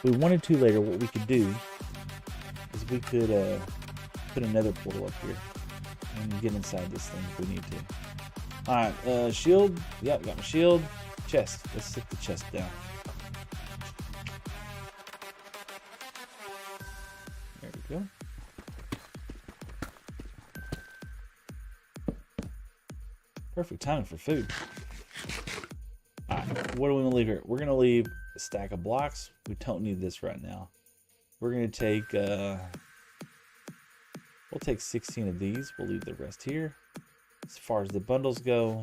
we wanted to later, what we could do is we could put another portal up here and get inside this thing if we need to. Alright, shield. Yep, got my shield. Chest. Let's sit the chest down. There we go. Perfect timing for food. Alright, what do we want to leave here? We're going to leave a stack of blocks. We don't need this right now. We're going to take, we'll take 16 of these. We'll leave the rest here. As far as the bundles go,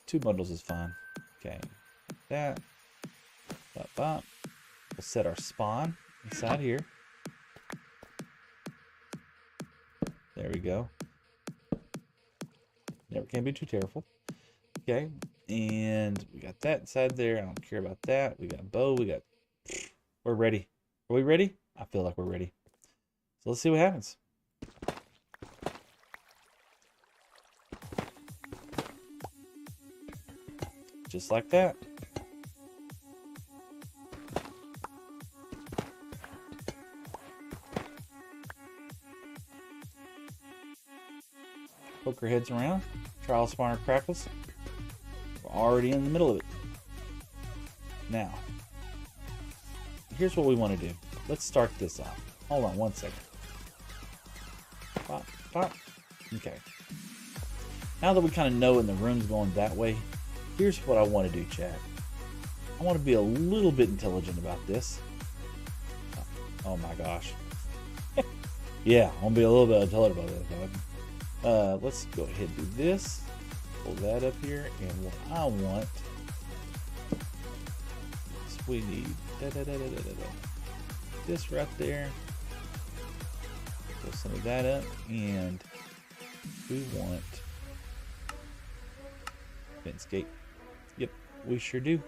2 bundles is fine. Okay, that. Bop, bop. We'll set our spawn inside here. There we go. Never can be too careful. Okay, and we got that inside there. I don't care about that. We got bow. We got. We're ready. Are we ready? I feel like we're ready. So let's see what happens. Just like that. Poke our heads around. Trial spawner crackles. We're already in the middle of it. Now, here's what we want to do. Let's start this off. Hold on one second. Pop, pop. Okay. Now that we kind of know and the room's going that way, here's what I want to do, chat. I want to be a little bit intelligent about this. Oh my gosh. Yeah, I want to be a little bit intelligent about this. Let's go ahead and do this. Pull that up here, and what I want is we need this right there. Pull some of that up, and we want fence gate. Yep, we sure do.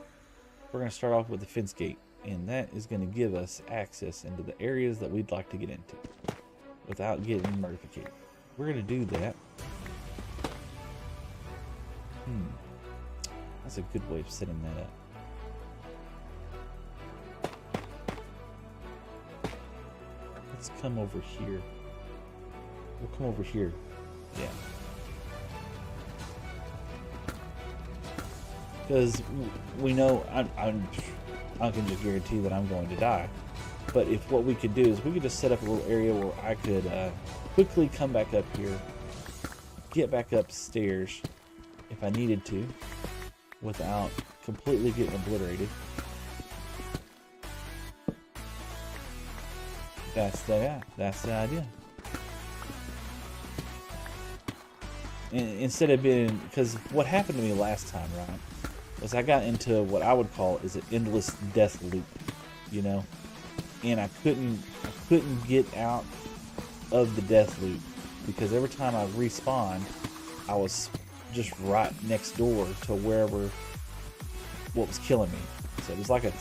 We're going to start off with the fence gate, and that is going to give us access into the areas that we'd like to get into without getting murdificated. We're going to do that. That's a good way of setting that up. Let's come over here. We'll come over here. Yeah. Because we know I can just guarantee that I'm going to die. But if what we could do is we could just set up a little area where I could quickly come back up here, get back upstairs if I needed to, without completely getting obliterated. That's the idea. And instead of being, because what happened to me last time, right, was I got into what I would call is an endless death loop, you know, and I couldn't get out of the death loop because every time I respawned, I was just right next door to wherever what was killing me. So it was like a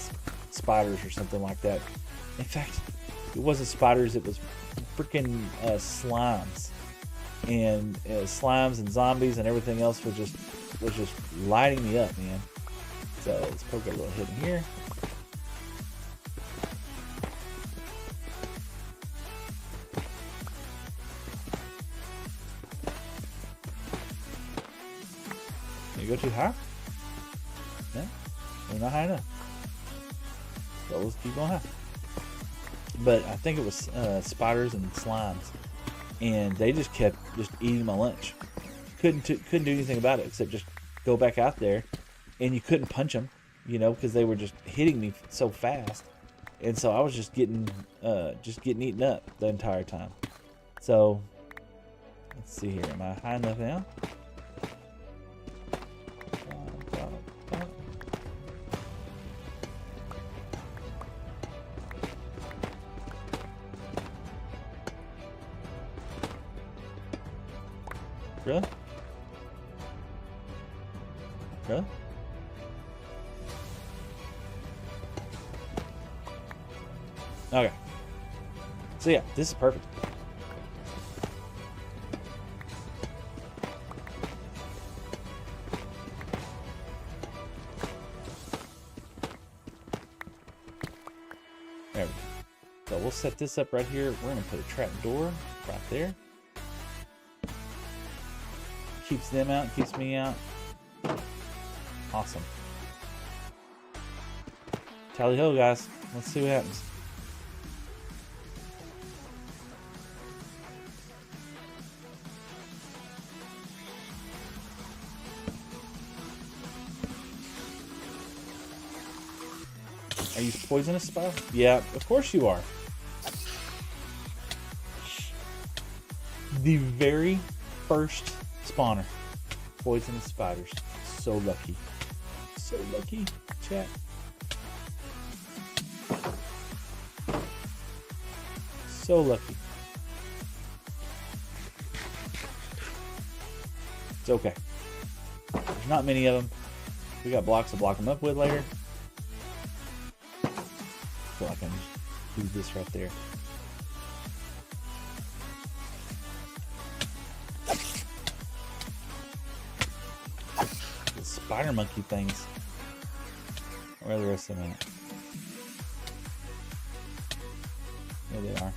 spiders or something like that. In fact, it wasn't spiders, it was freaking slimes. And slimes and zombies and everything else was just lighting me up, man. So let's poke a little hit in here. You go too high? No, we're not high enough. So let's keep going high. But I think it was spiders and slimes, and they just kept eating my lunch. Couldn't do anything about it except just go back out there, and you couldn't punch them, you know, because they were just hitting me so fast, and so I was just getting eaten up the entire time. So let's see here. Am I high enough now? Really? Really? Okay. So yeah, this is perfect. There we go. So we'll set this up right here. We're going to put a trap door right there. Keeps them out, keeps me out. Awesome. Tally ho, guys. Let's see what happens. Are you poisonous, spider? Yeah, of course you are. The very first spawner. Poisonous spiders. So lucky. So lucky, chat. So lucky. It's okay. There's not many of them. We got blocks to block them up with later. I feel like I can just do this right there. Spider monkey things. Where are the rest of them at? There they are.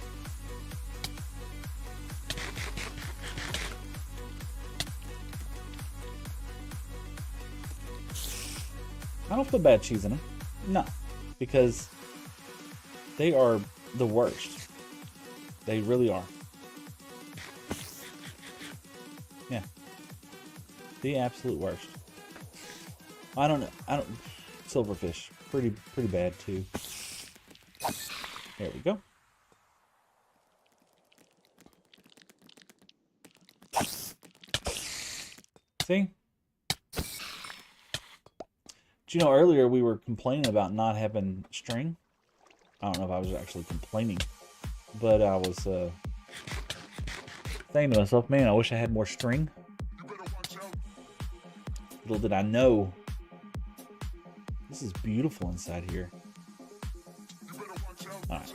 I don't feel bad choosing them. No. Because they are the worst. They really are. Yeah. The absolute worst. I don't know. Silverfish. Pretty bad too. There we go. See? Do you know earlier we were complaining about not having string? I don't know if I was actually complaining, but I was thinking to myself, man, I wish I had more string. Little did I know, this is beautiful inside here. All right.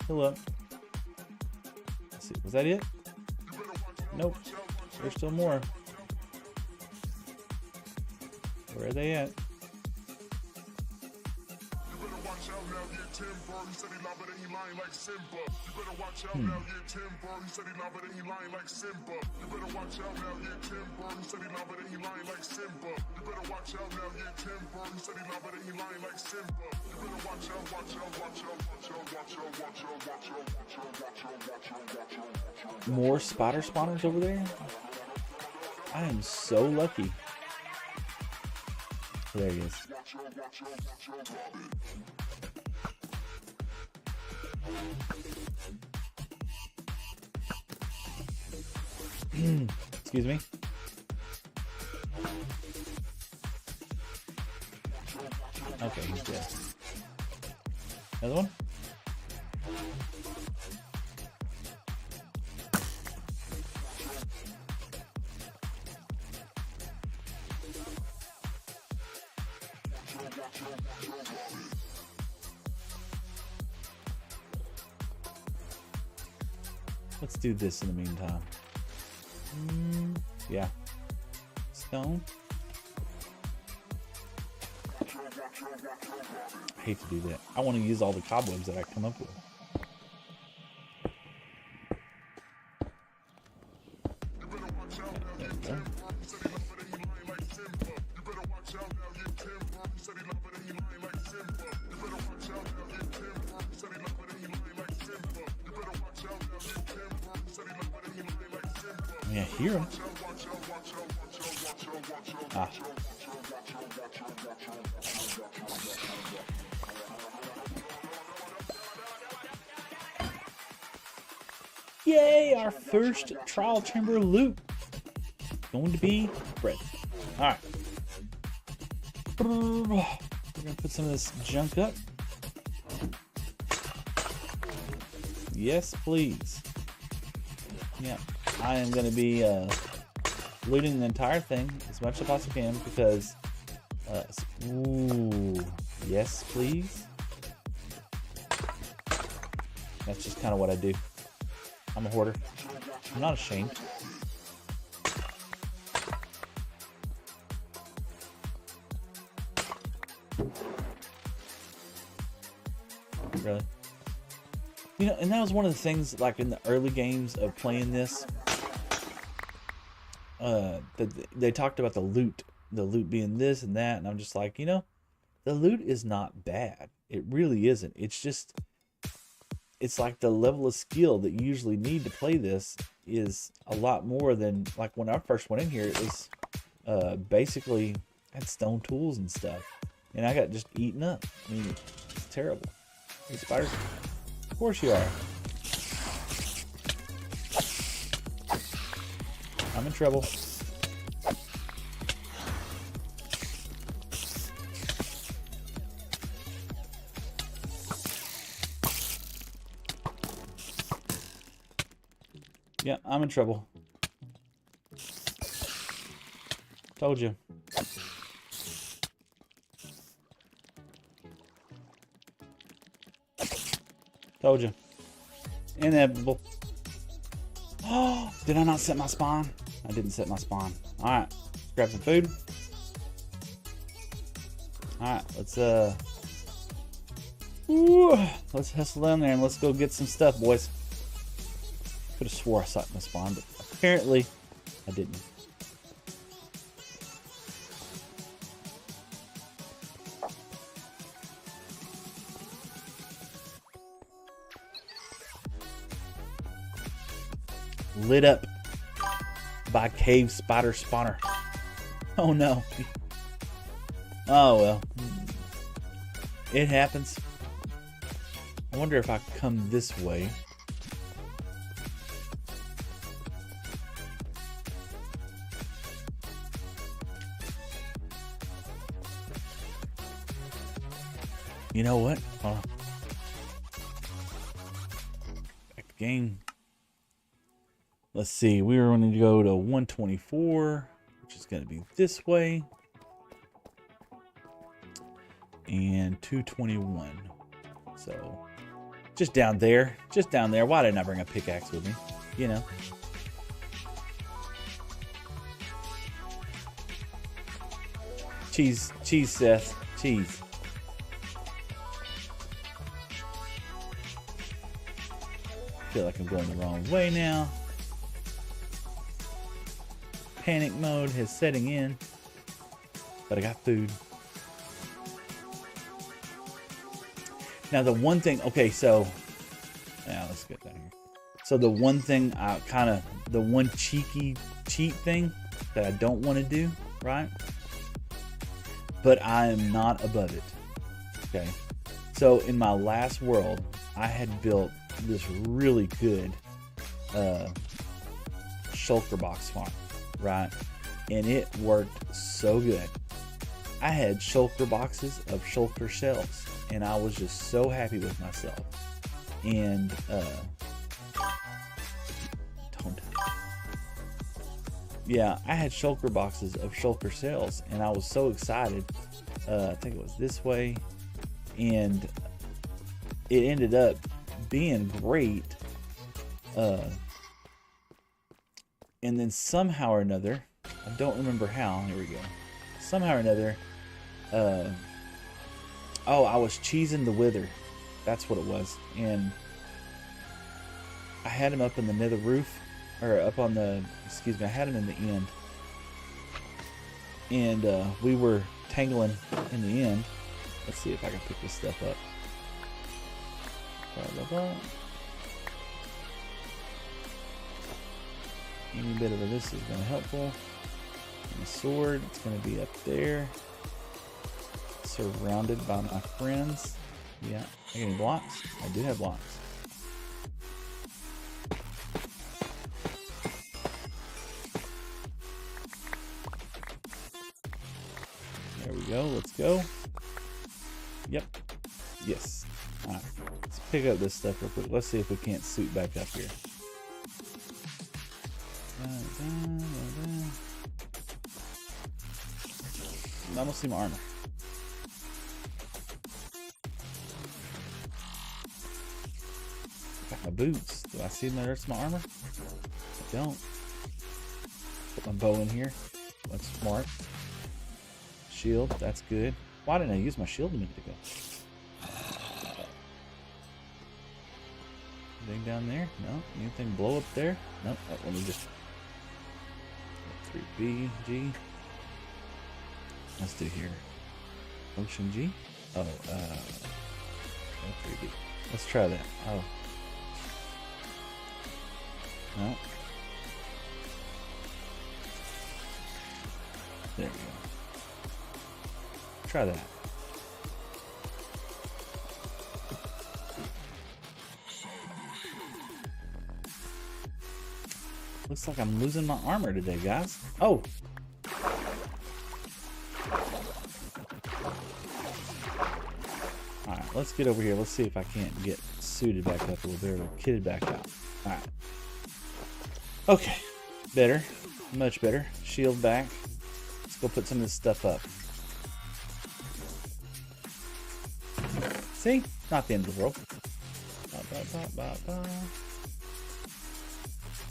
Fill up. Let's see, was that it? Nope. There's still more. Where are they at? More spider spawners over there? I am so lucky. There he is. Excuse me. Okay, he's dead. Another one? Let's do this in the meantime. Yeah. Stone. I hate to do that. I want to use all the cobwebs that I come up with. Yeah, hear him. Ah. Yay, our first trial chamber loot. Going to be bread. Alright. We're gonna put some of this junk up. Yes, please. Yeah, I am gonna be looting the entire thing as much as I possibly can because ooh, yes, please. That's just kind of what I do. I'm a hoarder. I'm not ashamed. Really? You know, and that was one of the things, like in the early games of playing this, they talked about the loot being this and that, and I'm just like, you know, the loot is not bad. It really isn't. It's just, it's like the level of skill that you usually need to play this is a lot more than, like when I first went in here, it was basically had stone tools and stuff, and I got just eaten up. I mean, it's terrible. These spiders, of course you are. I'm in trouble. Yeah, I'm in trouble. Told you. Told you. Inevitable. Oh, did I not set my spawn? I didn't set my spawn. Alright, let's grab some food. Alright, let's hustle down there and let's go get some stuff, boys. Could have swore I set my spawn, but apparently I didn't. Lit up by cave spider spawner. Oh no. Oh well. It happens. I wonder if I come this way. You know what? Hold on. Back to game. Let's see. We were going to go to 124, which is going to be this way. And 221. So, just down there. Just down there. Why didn't I bring a pickaxe with me? You know. Cheese, Seth. Cheese. Feel like I'm going the wrong way now. Panic mode is setting in, but I got food. Now the one thing, okay, so yeah, let's get that here. So the one thing the one cheat thing that I don't want to do, right? But I am not above it. Okay. So in my last world, I had built this really good shulker box farm, right? And it worked so good. I had shulker boxes of shulker shells, and I was just so happy with myself. And yeah, I had shulker boxes of shulker shells, and I was so excited. I think it was this way, and it ended up being great And then somehow or another, I don't remember how. Here we go. Somehow or another, oh, I was cheesing the Wither. That's what it was. And I had him up in the nether roof, or up on the, excuse me, I had him in the end. And we were tangling in the end. Let's see if I can pick this stuff up. Blah, blah, blah. Any bit of this is going to be helpful. And the sword, it's going to be up there. Surrounded by my friends. Yeah. I got any blocks? I do have blocks. There we go. Let's go. Yep. Yes. Alright. Let's pick up this stuff real quick. Let's see if we can't suit back up here. I don't see my armor. Got my boots. Do I see the rest of my armor? I don't. Put my bow in here. That's smart. Shield. That's good. Why didn't I use my shield a minute ago? Anything down there? No. Anything blow up there? Nope. Oh, let me just 3B, G. Let's do here. Ocean G. Oh, 3B. Let's try that. Oh. No. There we go. Try that. Looks like I'm losing my armor today, guys. Oh! Alright, let's get over here. Let's see if I can't get suited back up a little bit or kitted back out. Alright. Okay. Better. Much better. Shield back. Let's go put some of this stuff up. See? Not the end of the world.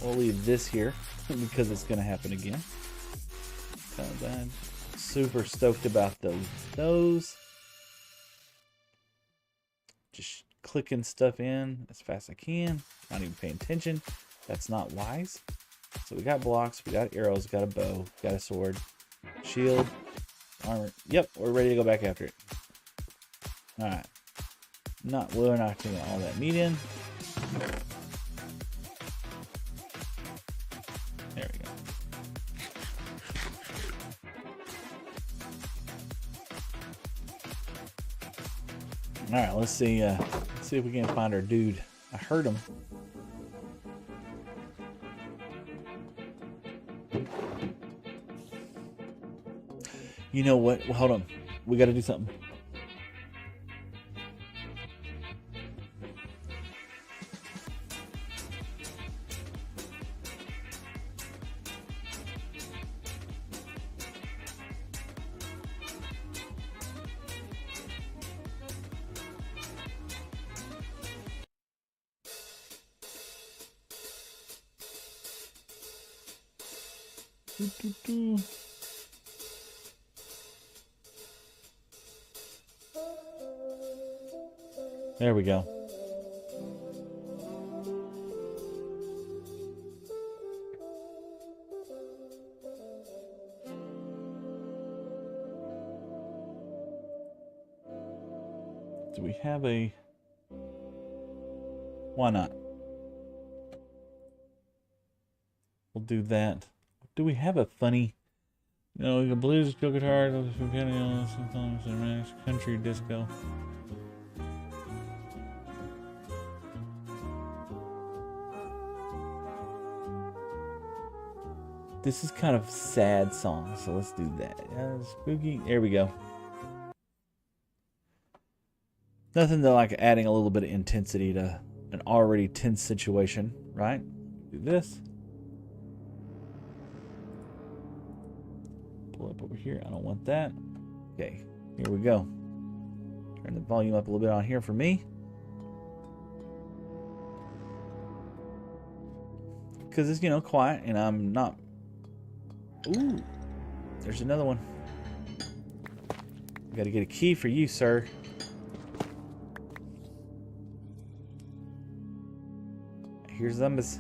We'll leave this here because it's going to happen again. I'm super stoked about those. Just clicking stuff in as fast as I can. Not even paying attention. That's not wise. So we got blocks, we got arrows, got a bow, got a sword, shield, armor. Yep, we're ready to go back after it. Alright. We're not getting all that meat in. There we go. Alright, let's see if we can find our dude. I heard him. You know what? Well, hold on. We got to do something. There we go. Do we have a... Why not? We'll do that. Do we have a funny... You know, the blues, steel guitar, sometimes country disco. This is kind of sad song, so let's do that. Spooky. There we go. Nothing to like adding a little bit of intensity to an already tense situation, right? Do this. Pull up over here. I don't want that. Okay, here we go. Turn the volume up a little bit on here for me. because it's, you know, quiet and I'm not. Ooh, there's another one. Got to get a key for you, sir. Here's zombies.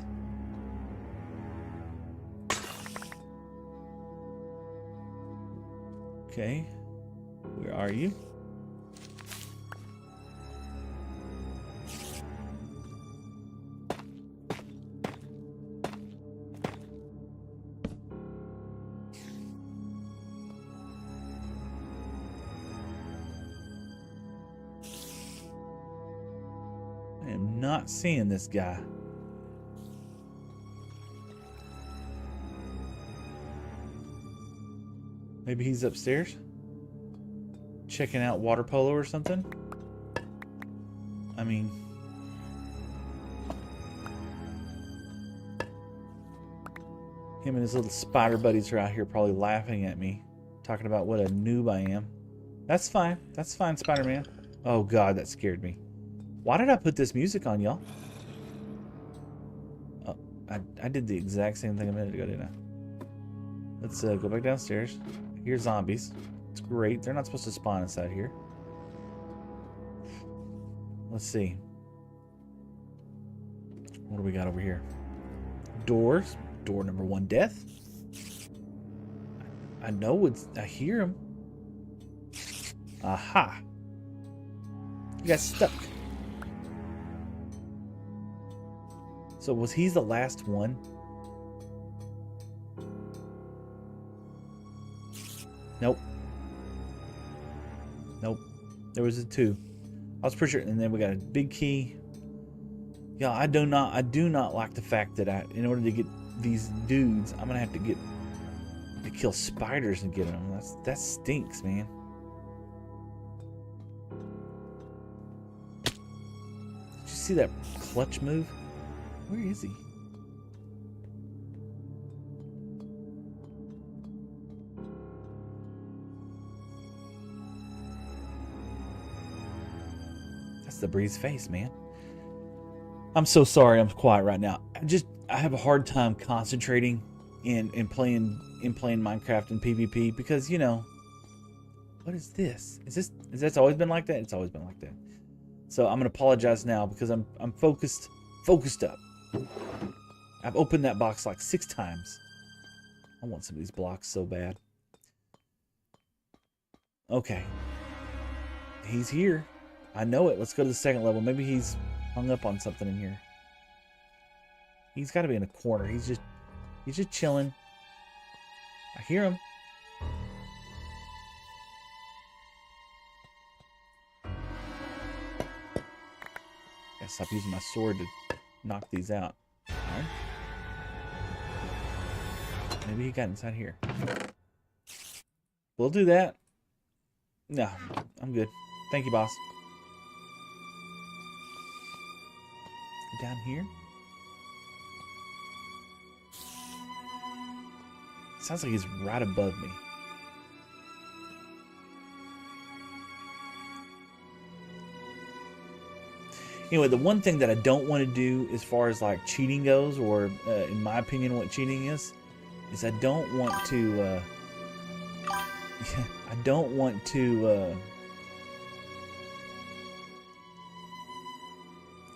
Okay, where are you? I am not seeing this guy. Maybe he's upstairs? Checking out water polo or something? I mean... him and his little spider buddies are out here probably laughing at me. Talking about what a noob I am. That's fine. That's fine, Spider-Man. Oh god, that scared me. Why did I put this music on, y'all? Oh, I did the exact same thing a minute ago, didn't I? Let's go back downstairs. Here's zombies. It's great. They're not supposed to spawn inside here. Let's see. What do we got over here? Doors. Door number 1, death. I know it's... I hear him. Aha. You got stuck. So was he the last one? Nope. Nope. There was a 2. I was pretty sure. And then we got a big key. Yeah, I do not like the fact that in order to get these dudes, I'm gonna have to kill spiders and get them. That stinks, man. Did you see that clutch move? Where is he? That's the Bree's face, man. I'm so sorry I'm quiet right now. I have a hard time concentrating in playing Minecraft and PvP because, you know, what is this? Is this always been like that? It's always been like that. So I'm gonna apologize now because I'm focused up. I've opened that box like 6 times. I want some of these blocks so bad. Okay. He's here. I know it. Let's go to the 2nd level. Maybe he's hung up on something in here. He's got to be in a corner. He's just chilling. I hear him. Gotta stop using my sword to knock these out. All right. Maybe he got inside here. We'll do that. No, I'm good. Thank you, boss. Down here? Sounds like he's right above me. Anyway, the one thing that I don't want to do as far as like cheating goes, or in my opinion what cheating is I don't want to I don't want to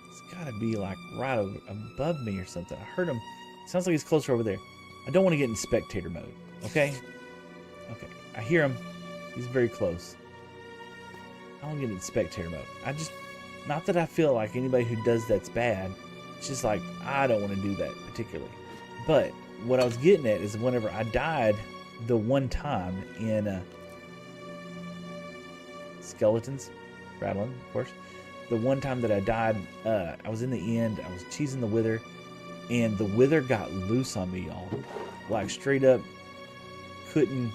it's gotta be like right above me or something. I heard him. Sounds like he's closer over there. I don't want to get in spectator mode, okay? Okay, I hear him. He's very close. I don't want to get in spectator mode. Not that I feel like anybody who does that's bad. It's just like, I don't want to do that particularly. But what I was getting at is whenever I died the one time in Skeletons, Rattling, of course. The one time that I died, I was in the end. I was cheesing the Wither. And the Wither got loose on me, y'all. Like, straight up couldn't...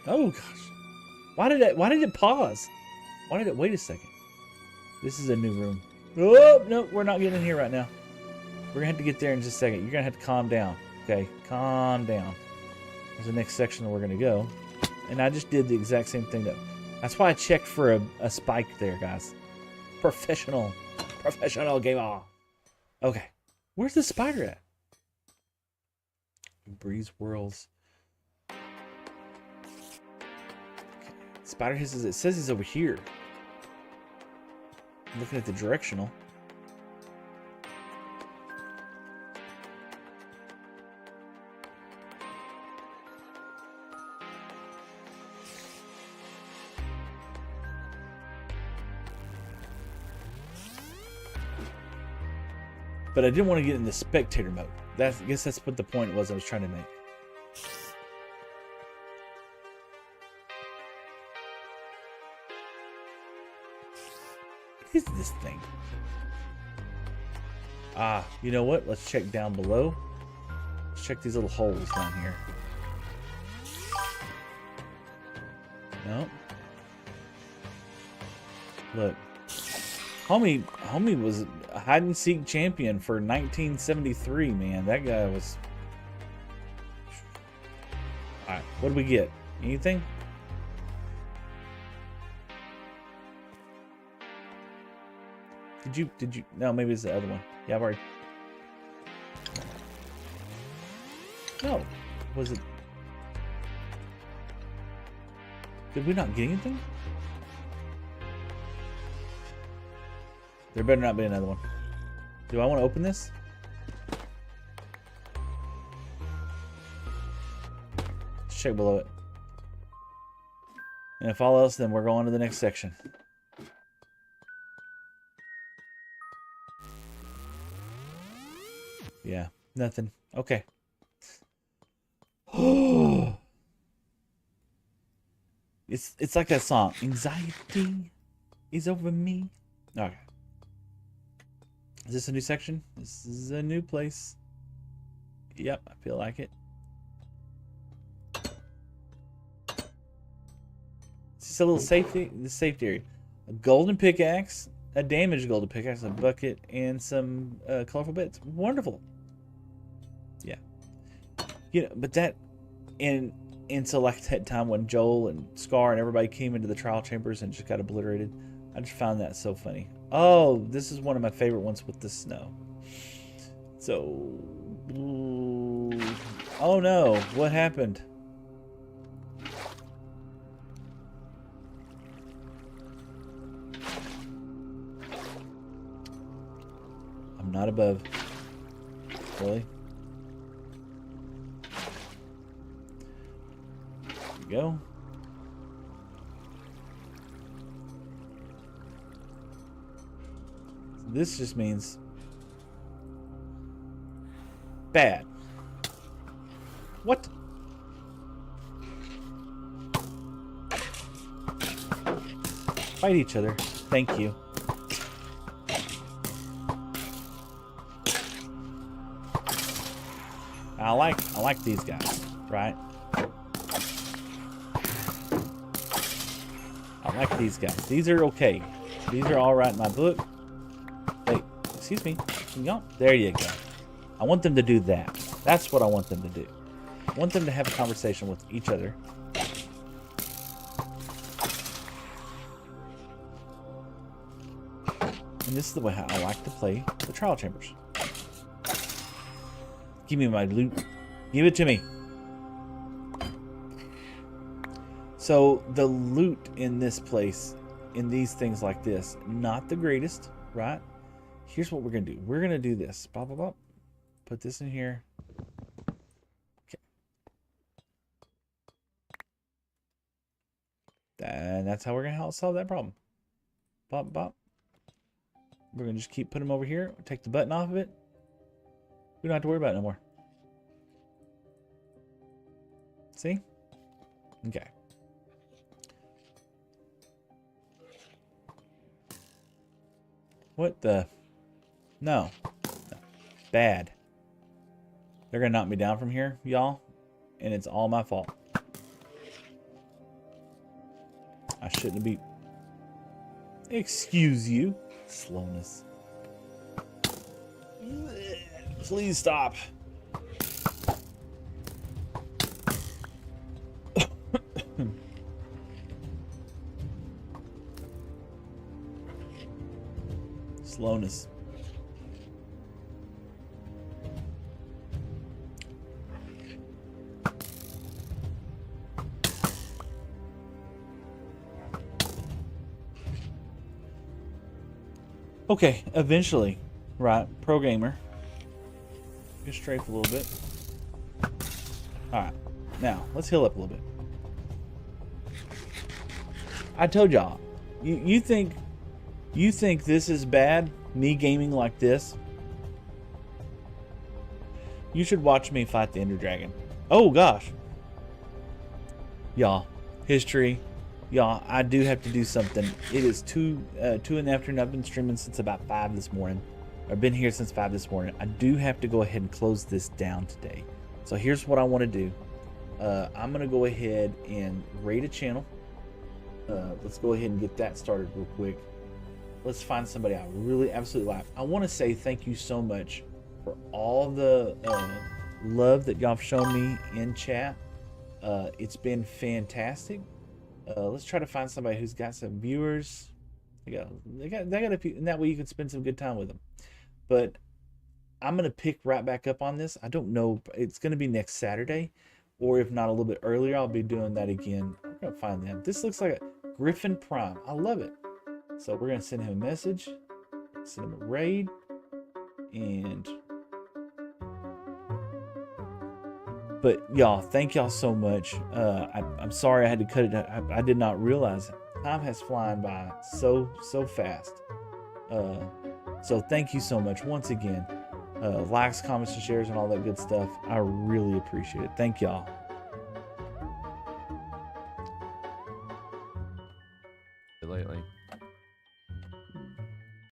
Oh, gosh. Why did it pause? Why did it... Wait a second. This is a new room. Oh, no, we're not getting in here right now. We're going to have to get there in just a second. You're going to have to calm down. Okay? Calm down. There's the next section that we're going to go. And I just did the exact same thing. That's why I checked for a spike there, guys. Professional gamer. Okay. Where's the spider at? Breeze whirls. Okay. Spider hisses. It says he's over here. I'm looking at the directional. But I didn't want to get in the spectator mode. I guess that's what the point was I was trying to make. What is this thing? Ah, you know what? Let's check down below. Let's check these little holes down here. No. Look. Homie was a hide and seek champion for 1973, man. That guy was. Alright, what did we get? Anything? Did you no, maybe it's the other one. Yeah, I've already. No. Was it? Did we not get anything? There better not be another one. Do I want to open this? Let's check below it. And if all else, then we're going to the next section. Yeah, nothing. Okay. It's like that song. Anxiety is over me. Okay. Is this a new section? This is a new place. Yep, I feel like it. It's just a little safety area. A golden pickaxe, a damaged golden pickaxe, a bucket, and some colorful bits. Wonderful. Yeah. You know, but that so like that time when Joel and Scar and everybody came into the trial chambers and just got obliterated. I just found that so funny. Oh, this is one of my favorite ones with the snow. So, oh no, what happened? I'm not above. Really? There we go. This just means bad. What? Fight each other. Thank you. I like these guys, right? I like these guys. These are okay. These are all right in my book. Wait, excuse me. There you go. I want them to do that. That's what I want them to do. I want them to have a conversation with each other. And this is the way I like to play the trial chambers. Give me my loot. Give it to me. So the loot in this place, in these things like this, not the greatest, right? Here's what we're going to do. We're going to do this. Blah, blah, blah. Put this in here. Okay. And that's how we're going to solve that problem. Bop, bop. We're going to just keep putting them over here. Take the button off of it. We don't have to worry about it no more. See? Okay. What the? No. Bad. They're going to knock me down from here, y'all. And it's all my fault. I shouldn't be. Excuse you. Slowness. Please stop. Slowness. Okay, eventually, right? Pro gamer. Just strafe a little bit. All right, now let's heal up a little bit. I told y'all, you think this is bad? Me gaming like this? You should watch me fight the Ender Dragon. Oh gosh, y'all, history. Y'all, I do have to do something. It is 2 in the afternoon. I've been streaming since about 5 this morning. I've been here since 5 this morning. I do have to go ahead and close this down today. So here's what I want to do. I'm going to go ahead and raid a channel. Let's go ahead and get that started real quick. Let's find somebody I really absolutely like. I want to say thank you so much for all the love that y'all have shown me in chat. It's been fantastic. Let's try to find somebody who's got some viewers. They got a few, and that way you can spend some good time with them. But I'm gonna pick right back up on this. I don't know. It's gonna be next Saturday, or if not a little bit earlier, I'll be doing that again. We're gonna find them. This looks like a Griffin Prime. I love it. So we're gonna send him a message, send him a raid, and. But y'all, thank y'all so much. I'm sorry I had to cut it. I did not realize time has flown by so fast. So thank you so much once again. Likes, comments, and shares, and all that good stuff. I really appreciate it. Thank y'all.